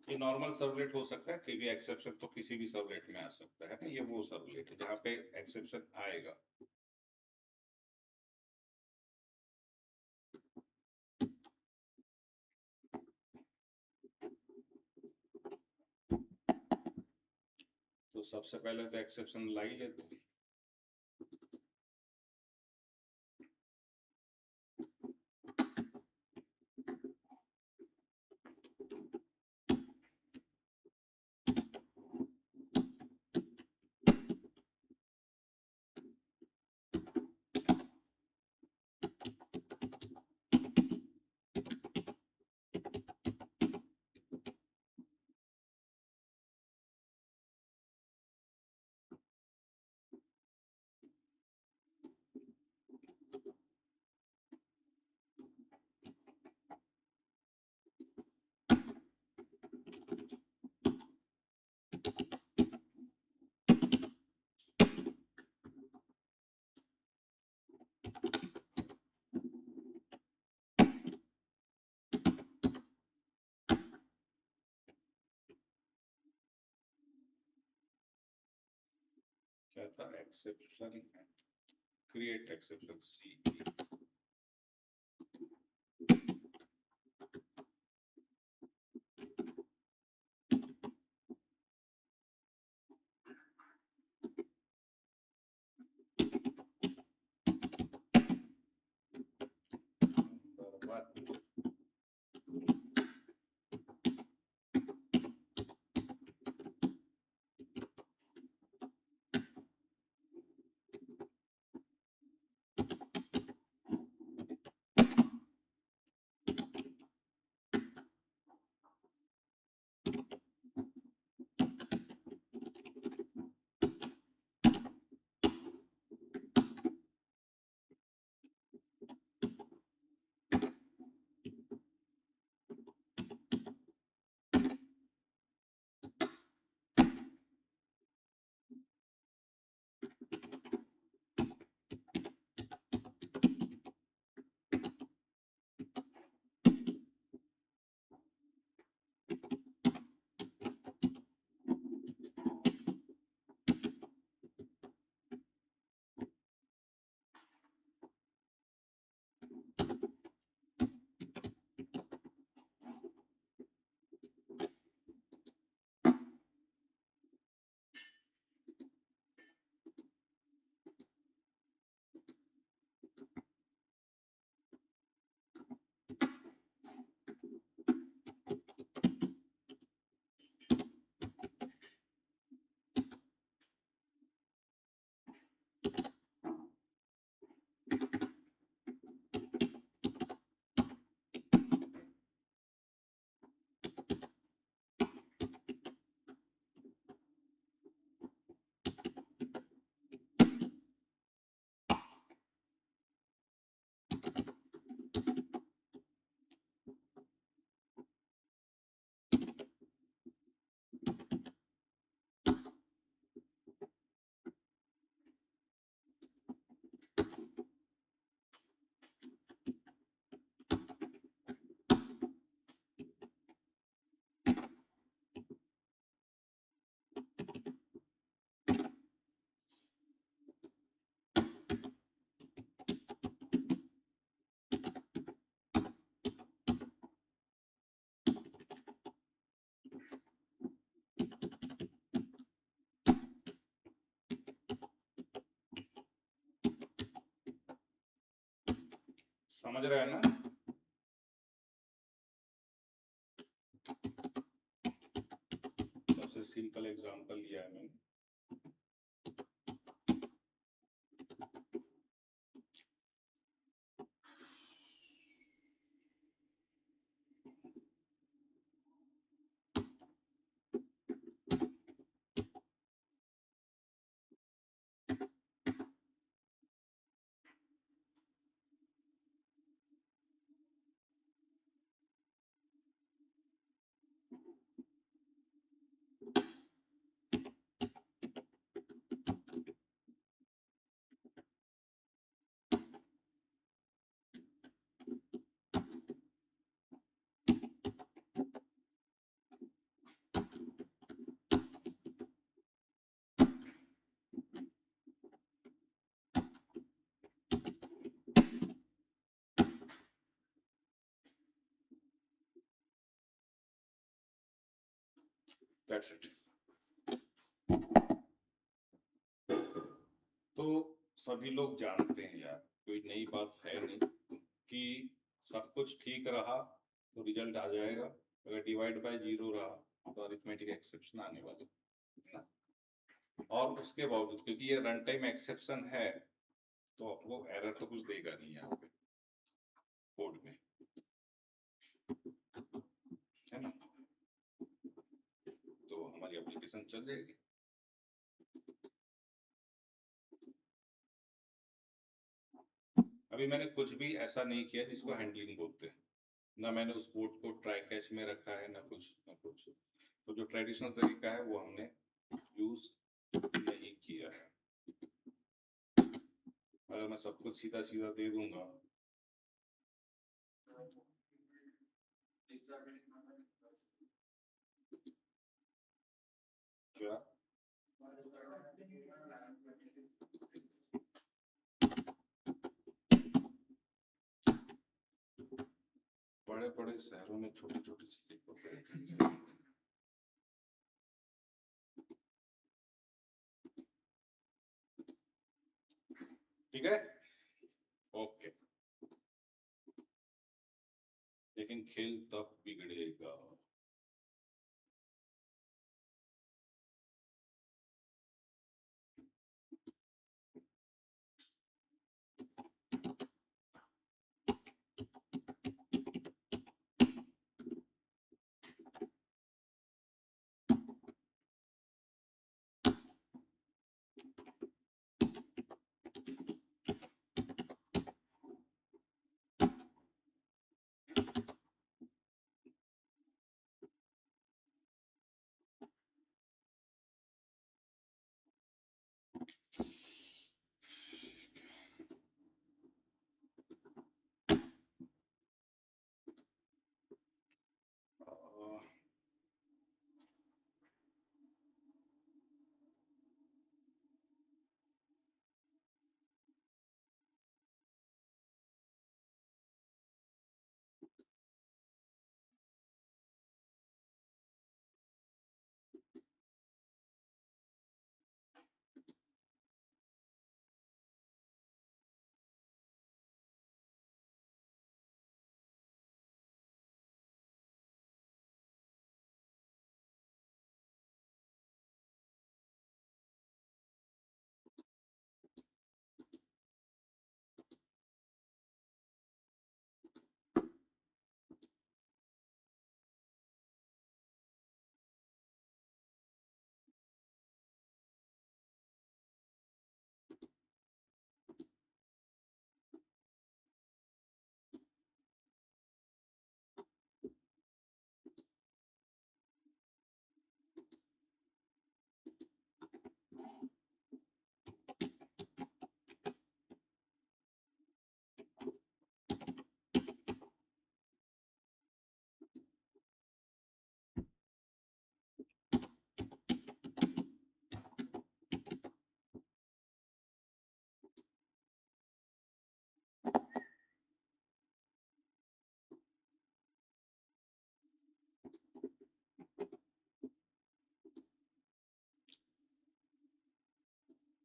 ये नॉर्मल सर्वलेट हो सकता है कि भी एक्सेप्शन तो किसी भी सर्वलेट में आ सकता है ना, ये वो सर्वलेट है जहाँ पे एक्सेप्शन आएगा। तो सबसे पहले तो एक्सेप्शन ला ही लेते हैं। क्या था एक्सेप्शन, क्रिएट एक्सेप्शन सी। समझ रहे हैं ना? सबसे सिंपल एग्जांपल लिया है मैंने। That's it. तो सभी लोग जानते हैं यार, कोई नई बात है नहीं कि सब कुछ ठीक रहा तो रिजल्ट आ जाएगा, अगर डिवाइड बाय जीरो रहा तो अरिथमेटिक एक्सेप्शन आने वाले है ना? और उसके बावजूद क्योंकि ये रन टाइम एक्सेप्शन है तो आपको एरर तो कुछ देगा नहीं यहाँ पे कोड में, है ना? तो हमारी एप्लीकेशन चल जाएगी। अभी मैंने कुछ भी ऐसा नहीं किया जिसको हैंडलिंग बोलते हैं, ना मैंने उस कोड को ट्राई कैच में रखा है, ना कुछ। तो जो ट्रेडिशनल तरीका है वो हमने यूज नहीं किया है। अगर मैं सब कुछ सीधा सीधा दे दूंगा क्या बड़े बड़े शहरों में छोटी छोटी चीजें होते हैं। ठीक है, ओके, लेकिन खेल तब बिगड़ेगा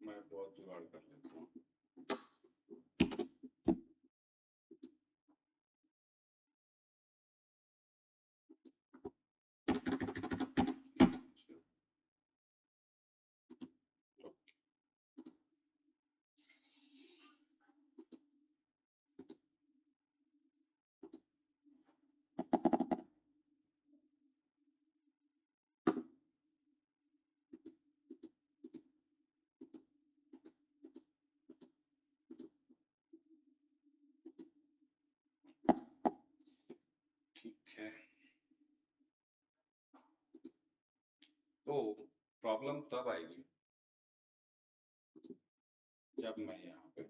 मैं बहुत जुगाड़ कर लेता हूँ। है। तो प्रॉब्लम तब आएगी जब मैं यहाँ पे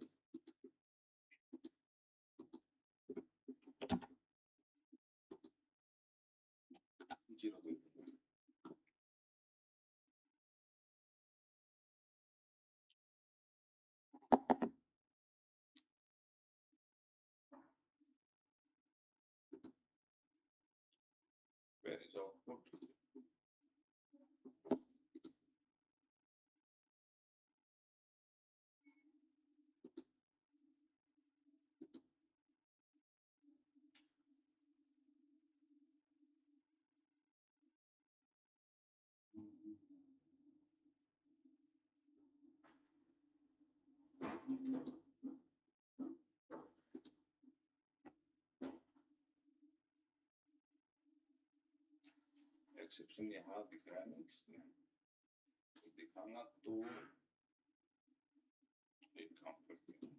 जीरो दे दूंगा। Where is output? एक्सेप्शन यहाँ दिख रहा है ना, इसमें तो दिखाना तो एक काम करते हैं।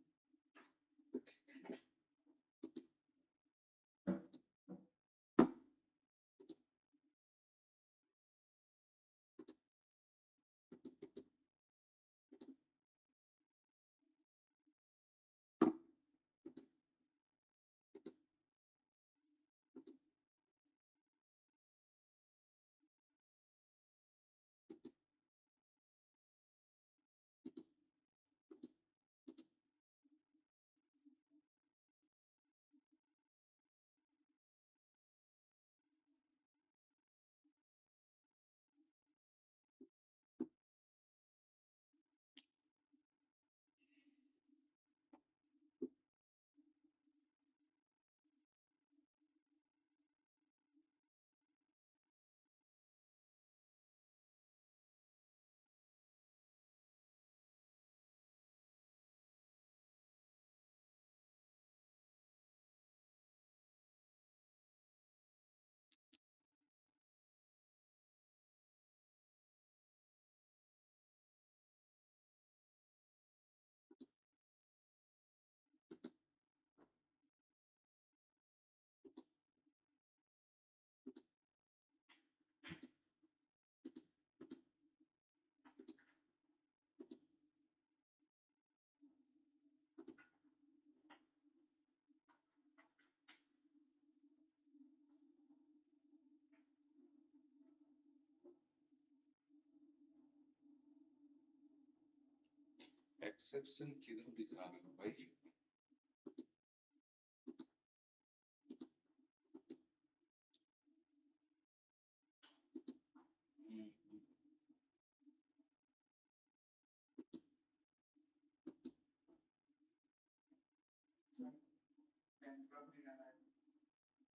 एक्सेप्शन किधर दिखा रहे हो भाई?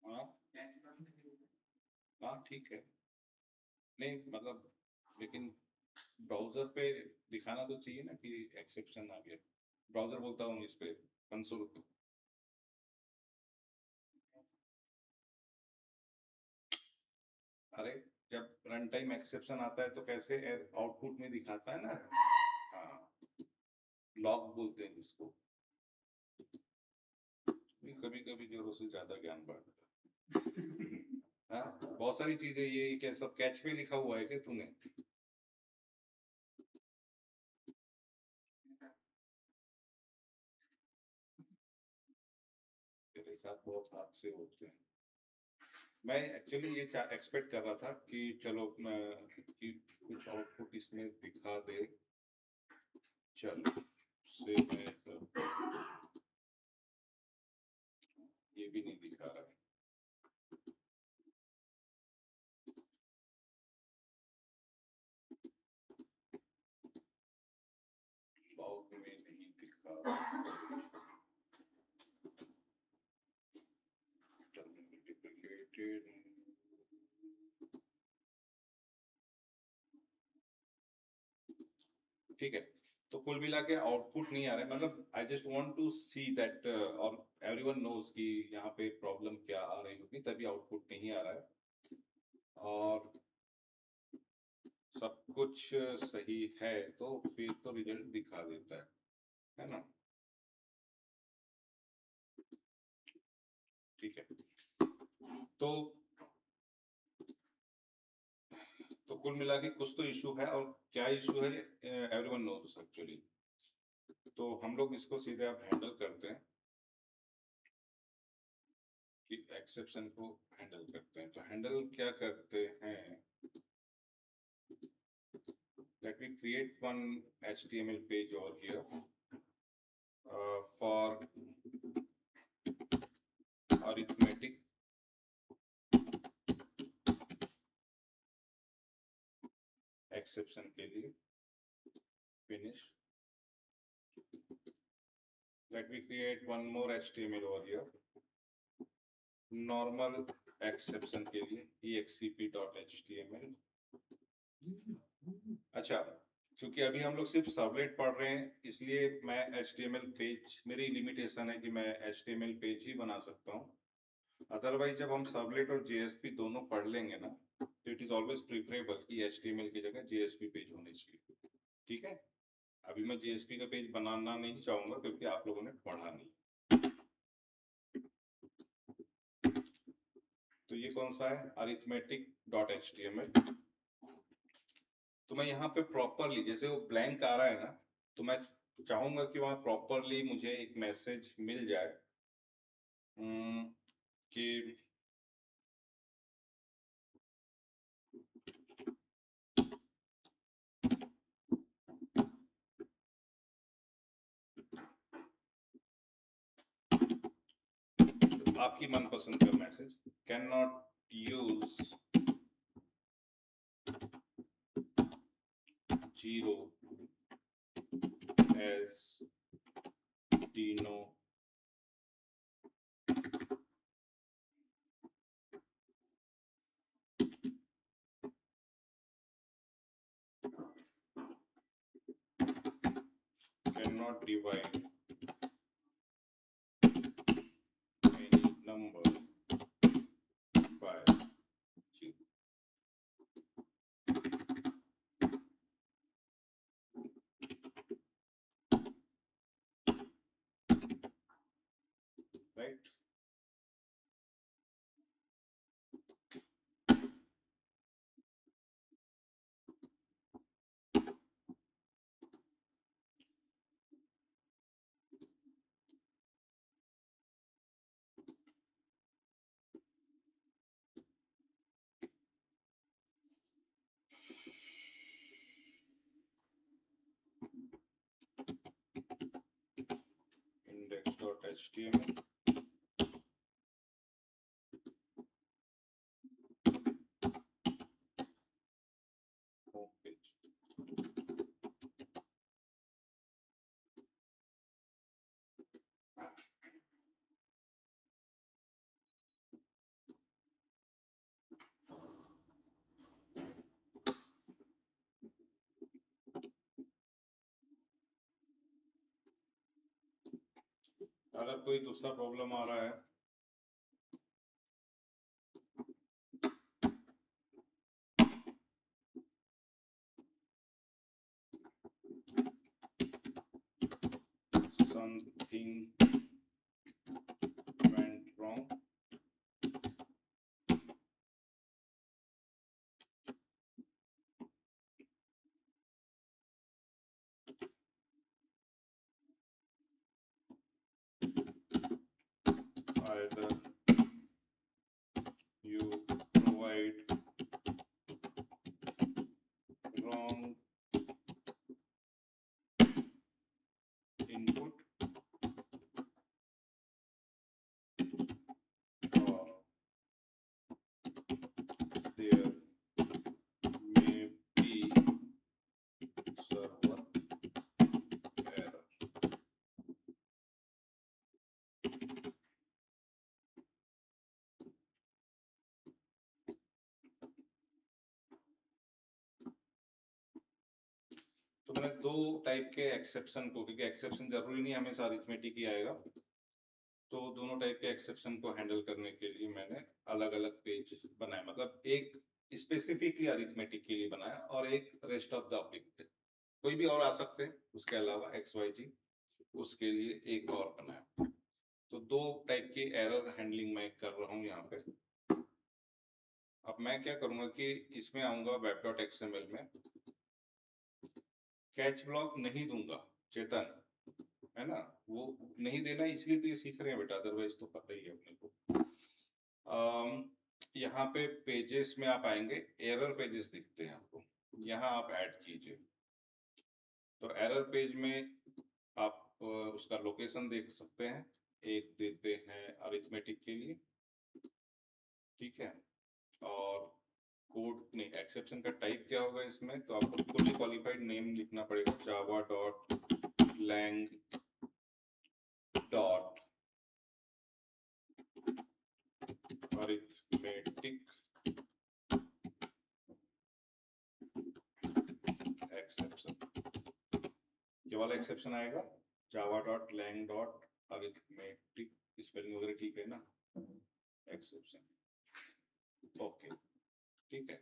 हाँ हाँ ठीक है, नहीं मतलब लेकिन ब्राउजर पे दिखाना तो चाहिए ना कि एक्सेप्शन आ गया। ब्राउजर बोलता हूँ इस पे कंसोल पे। अरे जब रन टाइम एक्सेप्शन आता है तो कैसे आउटपुट में दिखाता है ना। हाँ, लॉग बोलते हैं इसको। कभी कभी जोरों से ज्यादा ज्ञान बढ़ता है। हाँ, बहुत सारी चीजें ये क्या सब कैच पे लिखा हुआ है क्या तूने? तेरे साथ बहुत हादसे होते हैं। मैं एक्चुअली ये एक्सपेक्ट कर रहा था कि चलो कि कुछ आउटपुट इसमें दिखा दे। चलो से मैं ये भी नहीं दिखा रहा है। लॉग में नहीं दिखा रहा। Duplicated। ठीक है, तो कुल मिला के आउटपुट नहीं आ रहा है, मतलब I just want to see that और एवरीवन नोज कि यहाँ पे प्रॉब्लम क्या आ रही होगी, तभी आउटपुट नहीं आ रहा है। और सब कुछ सही है तो फिर तो रिजल्ट दिखा देता है ना। ठीक है, तो कुल मिला के कुछ तो इशू है, और क्या इशू है एवरीवन नोज एक्चुअली। तो हम लोग इसको सीधे आप हैंडल करते हैं कि एक्सेप्शन को हैंडल करते हैं। तो हैंडल क्या करते हैं, let me create one HTML page over here for arithmetic exception के लिए। Finish. Let me create one more HTML over here, normal exception के लिए exp.html। अच्छा, क्योंकि अभी हम लोग सिर्फ सर्वलेट पढ़ रहे हैं, इसलिए मैं HTML पेज, मेरी लिमिटेशन है कि मैं HTML पेज ही बना सकता हूँ। अदरवाइज जब हम सर्वलेट और JSP दोनों पढ़ लेंगे ना, तो इट इज ऑलवेज प्रीफरेबल कि HTML की जगह JSP पेज होने चाहिए। ठीक है, अभी मैं JSP का पेज बनाना नहीं चाहूंगा क्योंकि आप लोगों ने पढ़ा नहीं। तो ये कौन सा है, arithmetic.html। तो मैं यहाँ पे प्रॉपरली, जैसे वो ब्लैंक आ रहा है ना, तो मैं चाहूंगा कि वहाँ प्रॉपरली मुझे एक मैसेज मिल जाए कि आपकी मनपसंद का message, can not use 0 as Dino cannot divide any number by 0। Right, index.html home page। अगर कोई दूसरा प्रॉब्लम आ रहा है something went wrong, either you provide wrong input or there may be server error। तो मैंने दो टाइप के exception को, क्योंकि एक्सेप्शन जरूरी नहीं हमेशा अरिथमेटिक ही आएगा, तो दोनों टाइप के एक्सेप्शन को हैंडल करने के लिए मैंने अलग अलग पेज बनाए, मतलब एक स्पेसिफिकली अरिथमेटिक के लिए बनाया और एक रेस्ट ऑफ द ऑब्जेक्ट, कोई भी और आ सकते हैं उसके अलावा XYZ, उसके लिए एक और बनाया। तो दो टाइप की एरर हैंडलिंग मैं कर रहा हूँ यहाँ पे। अब मैं क्या करूंगा कि इसमें आऊंगा वेब डॉट एक्सएमएल में, कैच ब्लॉक नहीं दूंगा चेतन, है ना, वो नहीं देना इसलिए तो ये सीख रहे हैं बेटा, अदरवाइज तो पता ही है अपने को। यहाँ पे पेजेस में आप आएंगे, एरर पेजेस दिखते हैं आपको, यहाँ आप ऐड कीजिए। तो एरर पेज में आप उसका लोकेशन देख सकते हैं, एक देते हैं अरिथमेटिक के लिए, ठीक है, और कोड नहीं, एक्सेप्शन का टाइप क्या होगा इसमें, तो आपको फुली क्वालिफाइड नेम लिखना पड़ेगा, Java dot lang dot arithmetic exception, ये वाला एक्सेप्शन आएगा, Java dot lang dot arithmetic, spelling वगैरह ठीक है ना, एक्सेप्शन, ओके, ठीक है।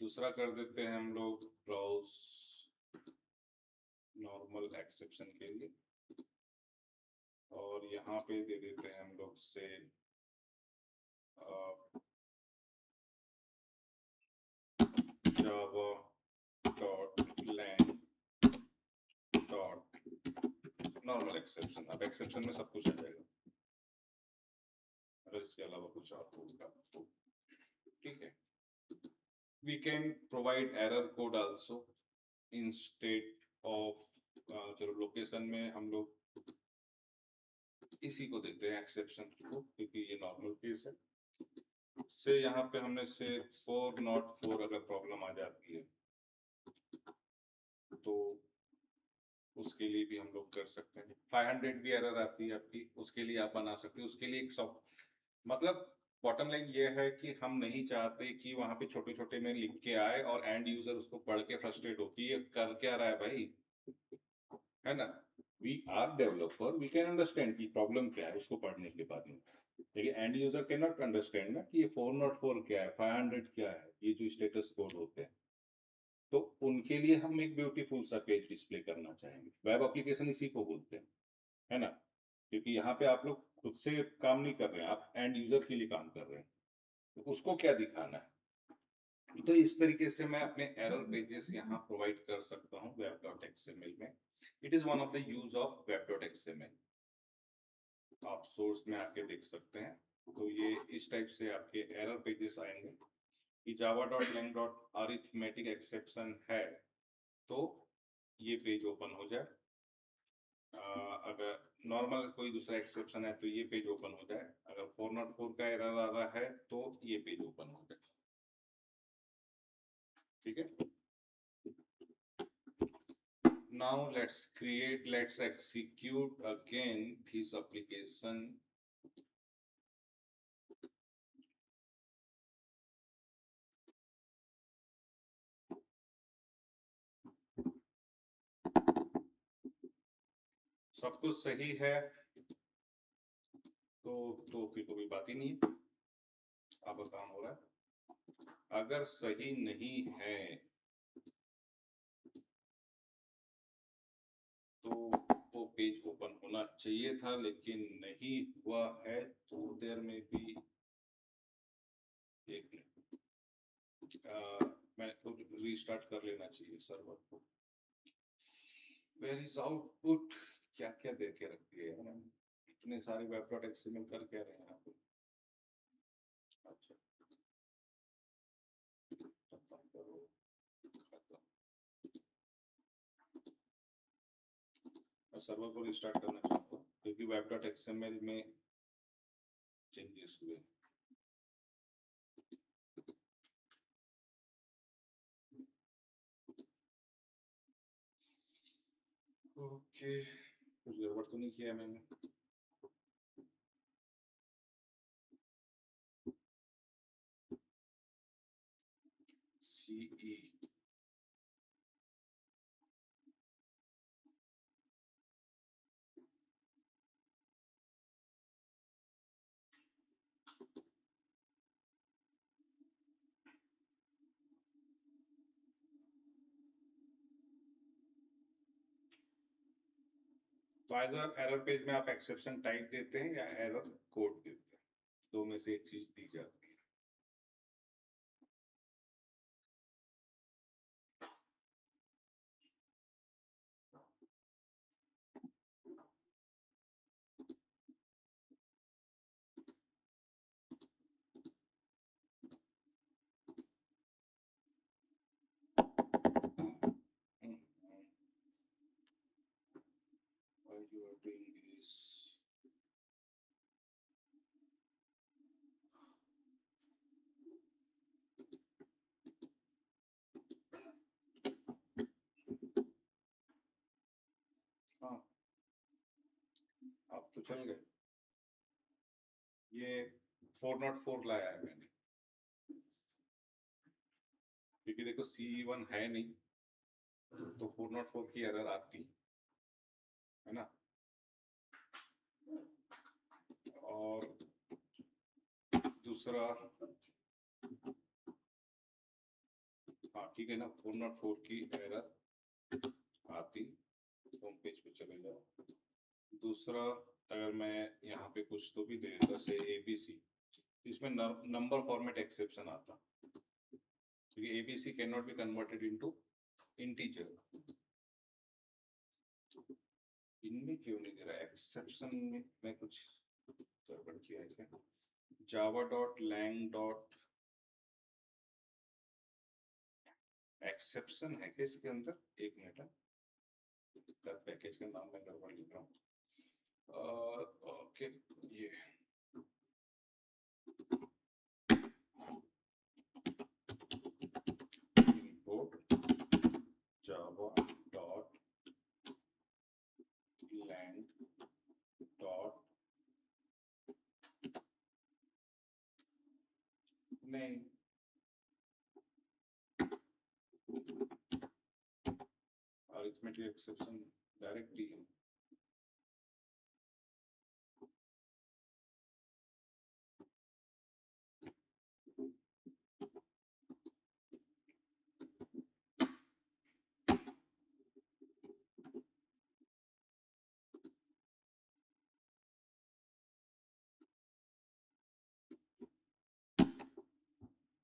दूसरा कर देते हैं हम लोग ब्राउज नॉर्मल एक्सेप्शन के लिए, और यहाँ पे दे देते हैं हम लोग से Java dot lang dot normal exception. अब एक्सेप्शन में सब कुछ आ जाएगा, अगर इसके अलावा कुछ और होगा तो ठीक है। We can provide error code also instead of चलो लोकेशन में हम लोग इसी को देते हैं एक्सेप्शन को, क्योंकि ये नॉर्मल केस है। से यहाँ पे हमने से 404 अगर प्रॉब्लम आ जाती है तो उसके लिए भी हम लोग कर सकते हैं। 500 भी एरर आती है आपकी, उसके लिए आप बना सकते हैं, उसके लिए एक सॉफ्ट, मतलब बॉटम लाइन ये है कि हम नहीं चाहते कि वहां पे छोटे छोटे में लिख के आए और एंड यूजर उसको पढ़ के फ्रस्ट्रेट हो कि ये कर क्या रहा है भाई, है ना। We are developer, we can understand कि प्रॉब्लम क्या है उसको पढ़ने के बाद में, लेकिन end user can not understand ना कि ये 404 क्या है, 500 क्या है, ये जो स्टेटस कोड होते हैं। तो उनके लिए हम एक ब्यूटीफुल सा पेज डिस्प्ले करना चाहेंगे, वेब एप्लीकेशन इसी को बोलते हैं, है ना, क्योंकि यहाँ पे आप लोग खुद से काम नहीं कर रहे हैं, आप एंड यूजर के लिए काम कर रहे हैं, तो उसको क्या दिखाना है। तो इस तरीके से मैं अपने एरर पेजेस यहाँ प्रोवाइड कर सकता हूँ वेब डॉट एक्सएमएल में। It is one of the use of web dot XML, आप सोर्स में आके देख सकते हैं। तो ये इस टाइप से आपके एरर पेजेस आएंगे कि Java dot lang dot arithmetic exception है, तो ये पेज ओपन हो जाए। अगर नॉर्मल कोई दूसरा एक्सेप्शन है तो ये पेज ओपन हो जाए, अगर 404 का एरर आ रहा है तो ये पेज ओपन हो जाए, ठीक है। Now let's execute again this application. सब कुछ सही है तो फिर कोई बात ही नहीं है, आपका काम हो रहा है। अगर सही नहीं है तो वो पेज ओपन होना चाहिए था, लेकिन नहीं हुआ है, तो देयर में भी एक मैं तो रीस्टार्ट कर लेना चाहिए सर्वर को। वेयर इज आउटपुट, क्या क्या दे के रख दिए हैं, इतने सारे वेब डॉट एक्सएमएल कर क्या रहे हैं आप। अच्छा, खत्म करो, खत्म। मैं सर्वर को रिस्टार्ट करना चाहता हूँ क्योंकि वेब डॉट एक्सएमएल में चेंजेस हुए। ओके, कुछ गड़बड़ तो नहीं किया मैंने। सीई, तो आइदर एरर पेज में आप एक्सेप्शन टाइप देते हैं या एरर कोड देते हैं, दो में से एक चीज दी जाती है। you are doing this. हाँ, अब तो चल गए। ये 404 लाया है मैंने, क्योंकि देखो C1 है नहीं, तो 404 की एरर आती है ना। और दूसरा, हाँ ठीक है ना, 404 की एरर आती, होम पेज पे चले जाओ। दूसरा, अगर मैं यहाँ पे कुछ तो भी दे देता से ABC, इसमें नंबर फॉर्मेट एक्सेप्शन आता, क्योंकि ABC can not be converted into integer. इनमें क्यों नहीं दे रहा एक्सेप्शन में? मैं कुछ गड़बड़ किया है क्या? Java dot lang dot exception है क्या इसके अंदर? एक मिनट है, पैकेज का नाम मैं गड़बड़ लिख रहा हूँ। ओके, ये import java dot lang dot, नहीं, अरिथमेटिक एक्सेप्शन डायरेक्ट ही है।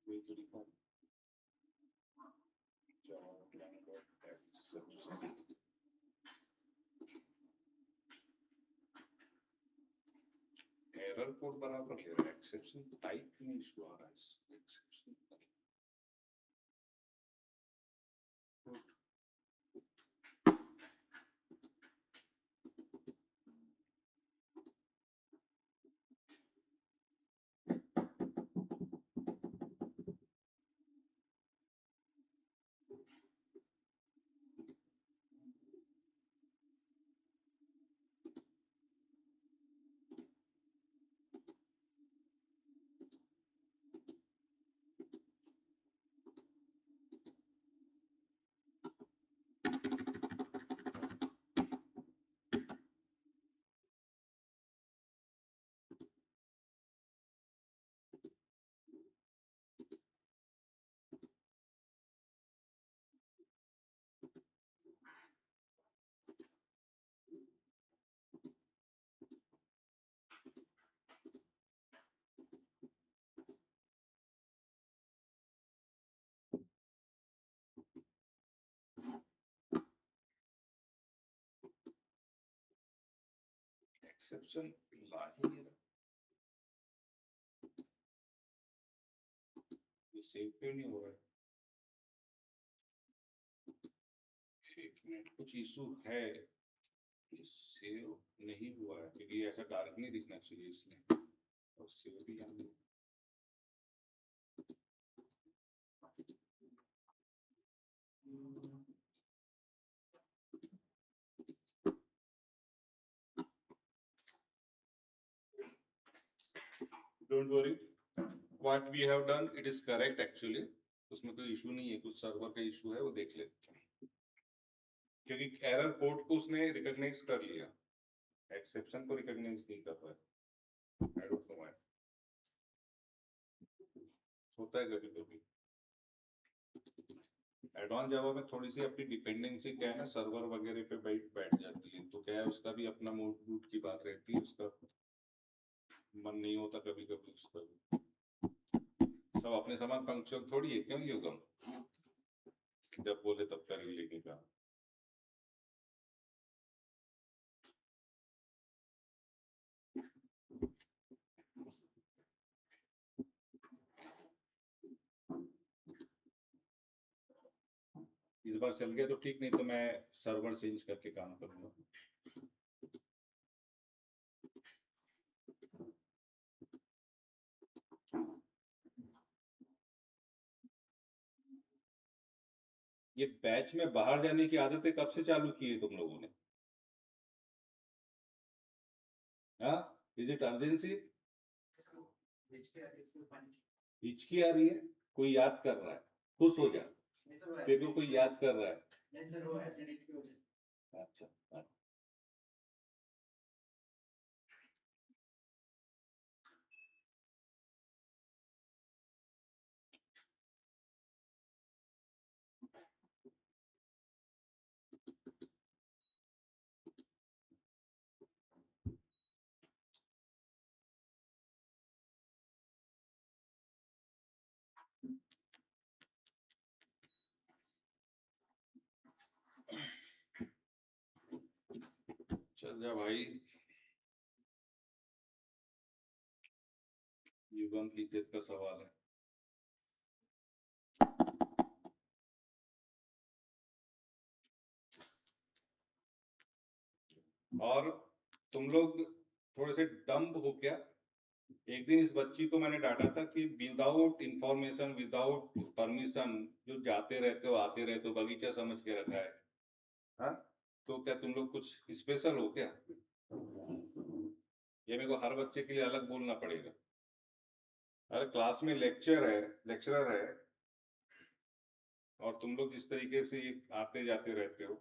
वही तो लिखा है, java lang dot exception। Error code बराबर ले रहा है, एक्सेप्शन टाइप में इशू आ रहा है। एक्सेप्शन एक्सेप्शन ला ही नहीं रहा, ये सेव क्यों नहीं हो रहा है? एक मिनट, कुछ इशू है, सेव नहीं हुआ है, क्योंकि ऐसा डार्क नहीं दिखना चाहिए इसमें, और सेव भी यहाँ नहीं। Don't worry, what we have done it is correct actually, उसमें कोई इशू नहीं है, कुछ सर्वर का इशू है, वो देख लेते हैं, क्योंकि एरर कोड को उसने रिकॉग्नाइज कर लिया, एक्सेप्शन को रिकॉग्नाइज नहीं कर रहा है। आई डोंट नो व्हाई, होता है कभी कभी। एडवांस जावा में थोड़ी सी अपनी डिपेंडेंसी क्या है ना, सर्वर वगैरह पे बैठ जाती है, तो क्या है उसका भी अपना मूड बूट की बात रहती है, उसका मन नहीं होता कभी कभी उसका। सब अपने समान पंक्चुअल थोड़ी है, क्यों युगम, जब बोले तब कर ही लेके काम। इस बार चल गया तो ठीक, नहीं तो मैं सर्वर चेंज करके काम करूंगा। ये बैच में बाहर जाने की आदतें कब से चालू की है तुम लोगों ने? हाँ, इज इट अर्जेंसी? हिचकी आ रही है? कोई याद कर रहा है? खुश हो जा, देखो कोई याद कर रहा है। अच्छा, हाँ। चल जा भाई, जीवन की इज्जत का सवाल है। और तुम लोग थोड़े से डम्ब हो क्या? एक दिन इस बच्ची को मैंने डांटा था कि विदाउट इंफॉर्मेशन, विदाउट परमिशन जो जाते रहते हो आते रहते हो, बगीचा समझ के रखा है। हाँ, तो क्या तुम लोग कुछ स्पेशल हो क्या? ये मेरे को हर बच्चे के लिए अलग बोलना पड़ेगा? अरे क्लास में लेक्चर है, लेक्चरर है, और तुम लोग जिस तरीके से ये आते जाते रहते हो,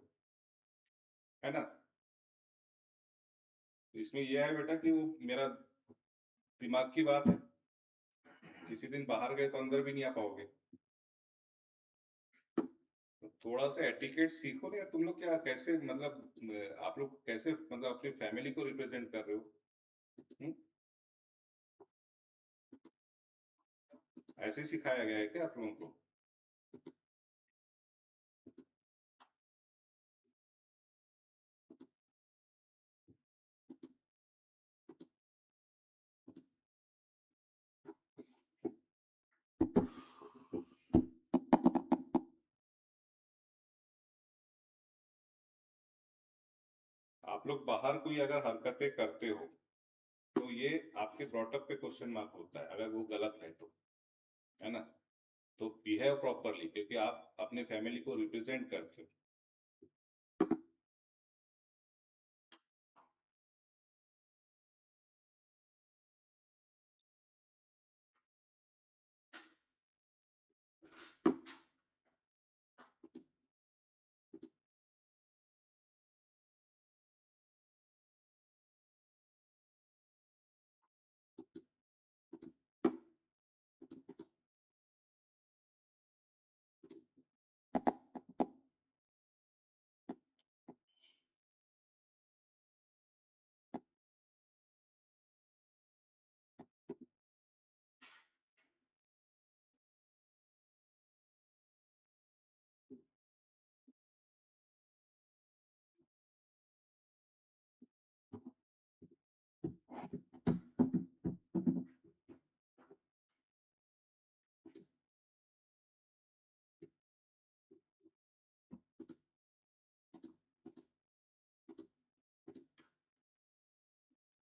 है ना? तो इसमें यह है बेटा कि वो मेरा दिमाग की बात है, किसी दिन बाहर गए तो अंदर भी नहीं आ पाओगे। तो थोड़ा सा एटिकेट सीखो ना यार, तुम लोग क्या कैसे मतलब आप लोग कैसे मतलब अपनी फैमिली को रिप्रेजेंट कर रहे हो? हुँ? ऐसे सिखाया गया है क्या आप लोगों को? आप लोग बाहर कोई अगर हरकतें करते हो तो ये आपके ब्रॉटअप पे क्वेश्चन मार्क होता है, अगर वो गलत है तो, है ना? तो बिहेव प्रॉपरली, क्योंकि आप अपने फैमिली को रिप्रेजेंट करते हो।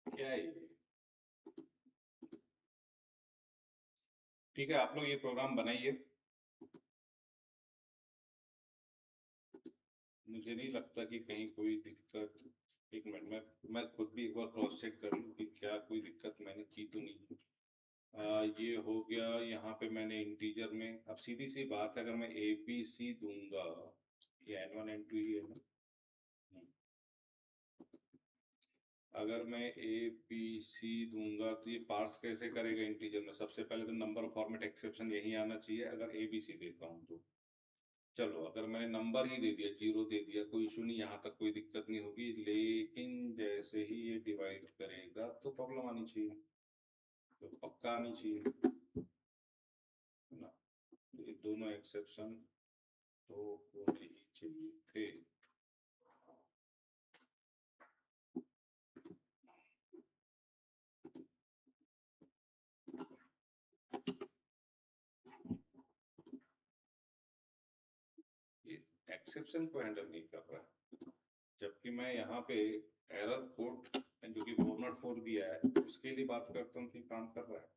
क्या है ये? ठीक है, आप लोग ये प्रोग्राम बनाइए। मुझे नहीं लगता कि कहीं कोई दिक्कत, एक मिनट मैं खुद भी एक बार क्रॉस चेक कर लूँ कि क्या कोई दिक्कत मैंने की तो नहीं। ये हो गया, यहाँ पे मैंने इंटीजर में, अब सीधी सी बात है, अगर मैं ए बी सी दूंगा, ये N1 N2 ही है ना? हम्म। अगर मैं ए बी सी दूंगा तो ये पार्स कैसे करेगा इंटीजर में? सबसे पहले तो नंबर फॉर्मेट एक्सेप्शन यही आना चाहिए अगर ए बी सी देता हूँ तो। चलो अगर मैंने नंबर ही दे दिया, जीरो दे दिया, कोई इशू नहीं, यहाँ तक कोई दिक्कत नहीं होगी, लेकिन जैसे ही ये डिवाइड करेगा तो प्रॉब्लम आनी चाहिए, तो पक्का आनी चाहिए, है ना? तो ये दोनों एक्सेप्शन तो होने ही चाहिए थे। ये एक्सेप्शन को हैंडल नहीं कर रहा है, जबकि मैं यहाँ पे एरर कोड जो कि 404 दिया है उसके लिए बात करता हूँ कि काम कर रहा है।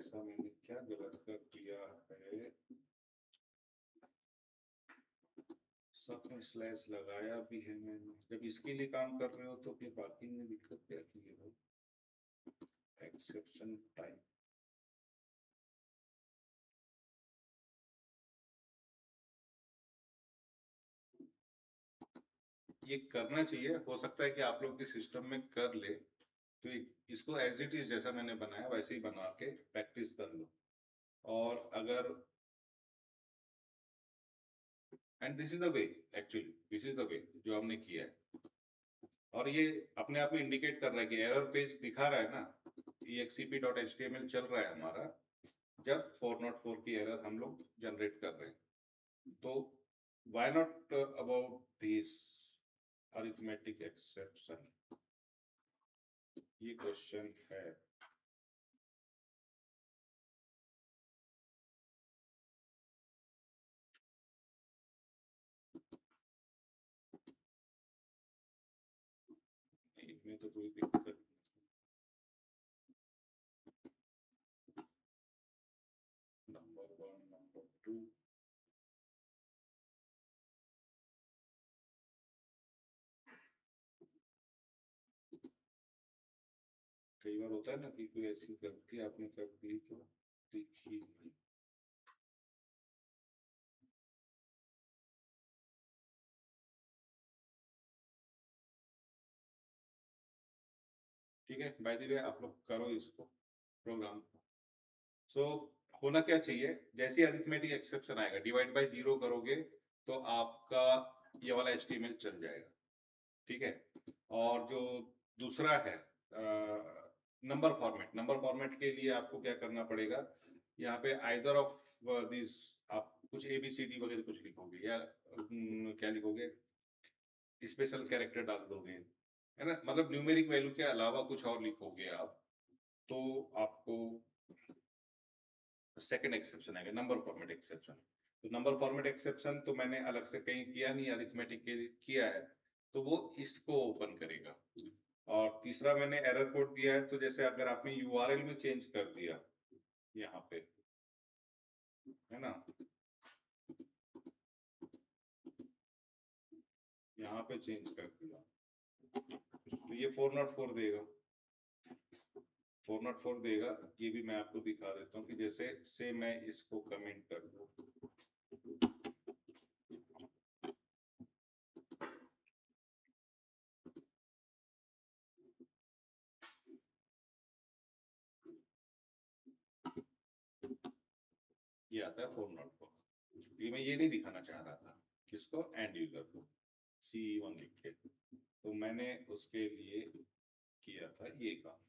ऐसा मैंने क्या गलत कर दिया है, सब में स्लैश लगाया भी है मैंने। जब इसके लिए काम कर रहे हो तो फिर बाकी में दिक्कत क्या की है भाई? एक्सेप्शन टाइप, ये करना चाहिए, हो सकता है कि आप लोग के सिस्टम में कर ले, तो इसको एज इट इज जैसा मैंने बनाया वैसे ही बना के प्रैक्टिस कर लो। और अगर and this is the way, actually this is the way जो हमने किया है। और ये अपने आप में इंडिकेट कर रहा है कि एरर पेज दिखा रहा है ना, exp.html चल रहा है हमारा, जब 404 की एरर हम लोग जनरेट कर रहे हैं। तो why not about this arithmetic exception, ये क्वेश्चन है। इसमें तो कोई दिक्कत नहीं। नंबर 1 नंबर 2, कई बार होता है ना कि कोई ऐसी गलती आपने कर दी तो दिखी नहीं। ठीक है, बाय द वे आप लोग करो इसको प्रोग्राम। सो होना क्या चाहिए, जैसे अरिथमेटिक एक्सेप्शन आएगा, डिवाइड बाय 0 करोगे तो आपका ये वाला एचटीएमएल चल जाएगा। ठीक है, और जो दूसरा है नंबर फॉर्मेट, नंबर फॉर्मेट के लिए आपको क्या करना पड़ेगा, यहाँ पे आइदर ऑफ दिस, आप कुछ ABCD वगैरह कुछ लिखोगे या क्या लिखोगे, स्पेशल कैरेक्टर डाल दोगे, है ना, मतलब न्यूमेरिक वैल्यू के अलावा कुछ और लिखोगे आप, तो आपको सेकंड एक्सेप्शन आएगा, नंबर फॉर्मेट एक्सेप्शन। तो नंबर फॉर्मेट एक्सेप्शन तो मैंने अलग से कहीं किया नहीं, अरिथमेटिक के लिए किया है, तो वो इसको ओपन करेगा। और तीसरा मैंने एरर कोड दिया है, तो जैसे अगर आपने यूआरएल में चेंज कर दिया यहाँ पे, है ना, यहाँ पे चेंज कर दिया तो ये 404 देगा, 404 देगा। ये भी मैं आपको दिखा देता हूँ कि जैसे से मैं इसको कमेंट कर दूँ, ये आता है 404। ये मैं ये नहीं दिखाना चाह रहा था, किसको, एंड यूजर को, C1 लिख के, तो मैंने उसके लिए किया था ये काम।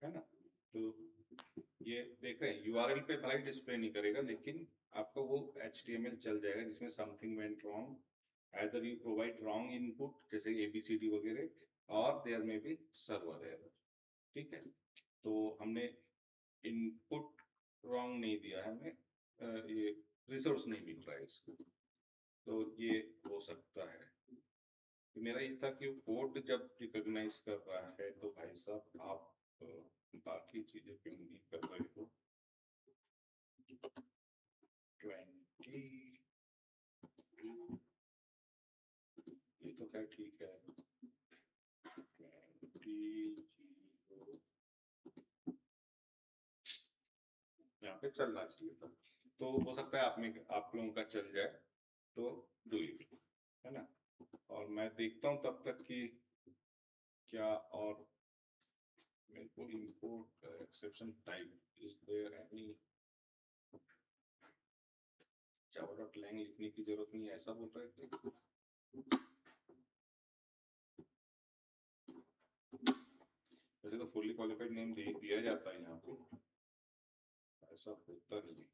है ना, तो ये देख रहे हैं यूआरएल पे भले डिस्प्ले नहीं करेगा, लेकिन आपको वो HTML चल जाएगा जिसमें something went wrong, either you provide wrong input जैसे ABCD वगैरह, और देयर में भी सर्वर एरर। ठीक है, तो हमने इनपुट रॉन्ग नहीं दिया है, हमें ये रिसोर्स नहीं मिल रहा है इसको, तो ये हो सकता है। तो मेरा ये था कि कोड जब रिकॉग्नाइज कर रहा है तो भाई साहब आप बाकी चीजें क्यों नहीं कर रहे हो। 20, ये तो क्या ठीक है, 20 यहाँ पे चलना चाहिए था, तो हो सकता है आप लोगों का चल जाए, तो डू इट, है ना। और मैं देखता हूँ तब तक कि क्या, और मेरे को import exception type, is there any java.lang लिखने की जरूरत नहीं है, ऐसा बोल रहे थे। वैसे तो फुल्ली क्वालिफाइड नेम दिया जाता है यहाँ पे, ऐसा होता नहीं।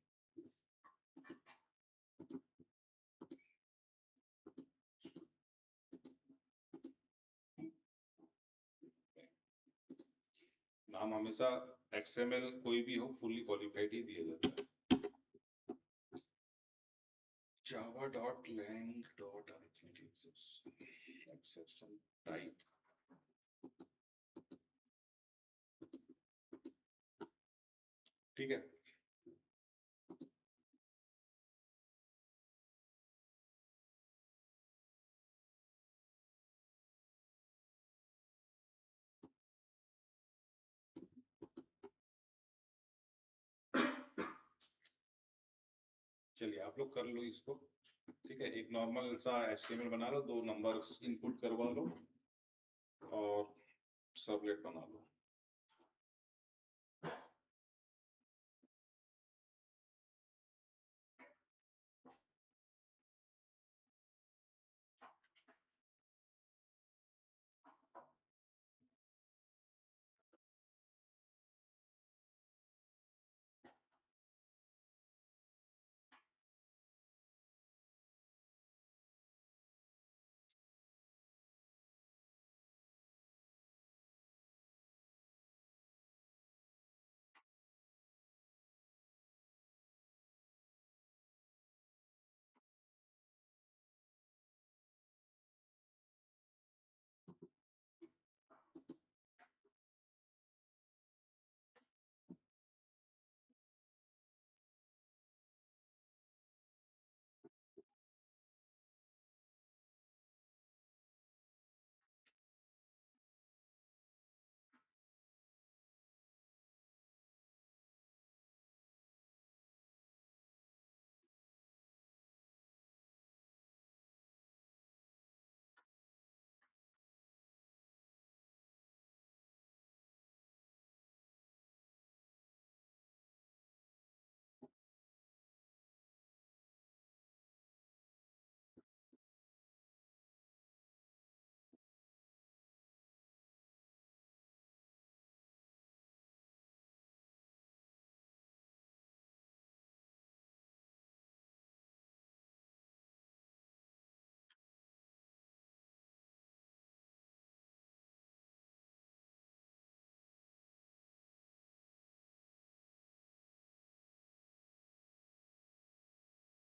नाम हमेशा XML कोई भी हो फुल्ली क्वालिफाइड ही दिया जाता है। java.lang.arithmetic exception type. ठीक है, चलिए आप लोग कर लो इसको। ठीक है, एक नॉर्मल सा HTML बना लो, 2 नंबर्स इनपुट करवा लो और सर्वलेट बना लो।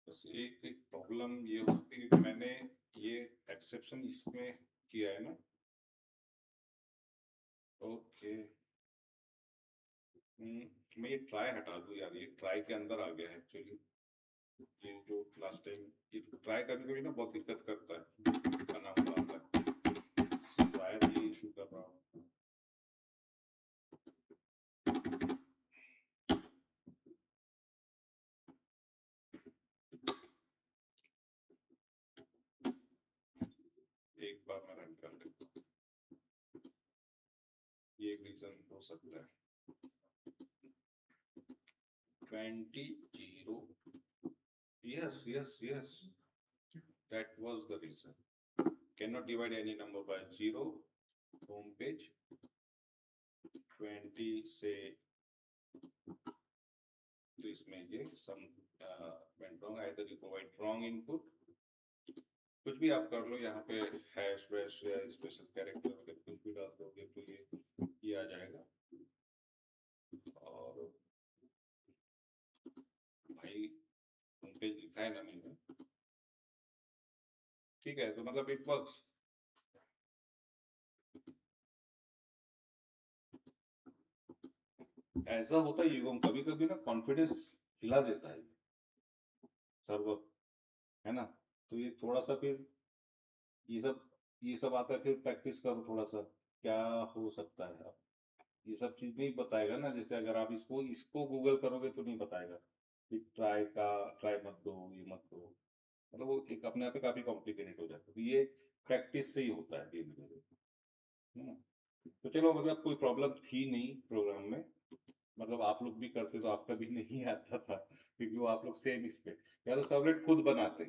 बस एक एक प्रॉब्लम ये होती है कि मैंने ये एक्सेप्शन इसमें किया है ना। ओके, मैं ये ट्राई हटा दूं यार, ये ट्राई के अंदर आ गया है एक्चुअली। ये जो लास्ट टाइम ये ट्राई करने में भी ना बहुत दिक्कत करता है, बना हुआ आता है, शायद ये इशू कर रहा हूँ। एक बार मैं रन कर लेता हूँ, ये एक रीजन हो सकता है। 20 yes, that was the reason. Cannot divide any number by 0. Home page 20 से तो इसमें ये some went wrong, either you provide wrong input, कुछ भी आप कर लो, यहाँ पे हैश वैश या स्पेशल कैरेक्टर अगर कुछ भी डाल दोगे तो ये आ जाएगा। और भाई होम पेज लिखा है ना मैंने, ठीक है, तो मतलब इट वर्क्स। ऐसा होता है ये कभी कभी ना कॉन्फिडेंस हिला देता है सर्वर, है ना। तो ये थोड़ा सा फिर ये सब आता है, फिर प्रैक्टिस करो थोड़ा सा, क्या हो सकता है। अब ये सब चीज नहीं बताएगा ना, जैसे अगर आप इसको इसको गूगल करोगे तो नहीं बताएगा कि ट्राई मत दो, ये मत दो, मतलब वो एक अपने आप में काफी कॉम्प्लिकेटेड हो जाता है। तो ये प्रैक्टिस से ही होता है धीरे धीरे, है ना। तो चलो, मतलब कोई प्रॉब्लम थी नहीं प्रोग्राम में, मतलब आप लोग भी करते तो आपका भी नहीं आता था, क्योंकि वो आप लोग सेम इस पे या तो सर्वलेट खुद बनाते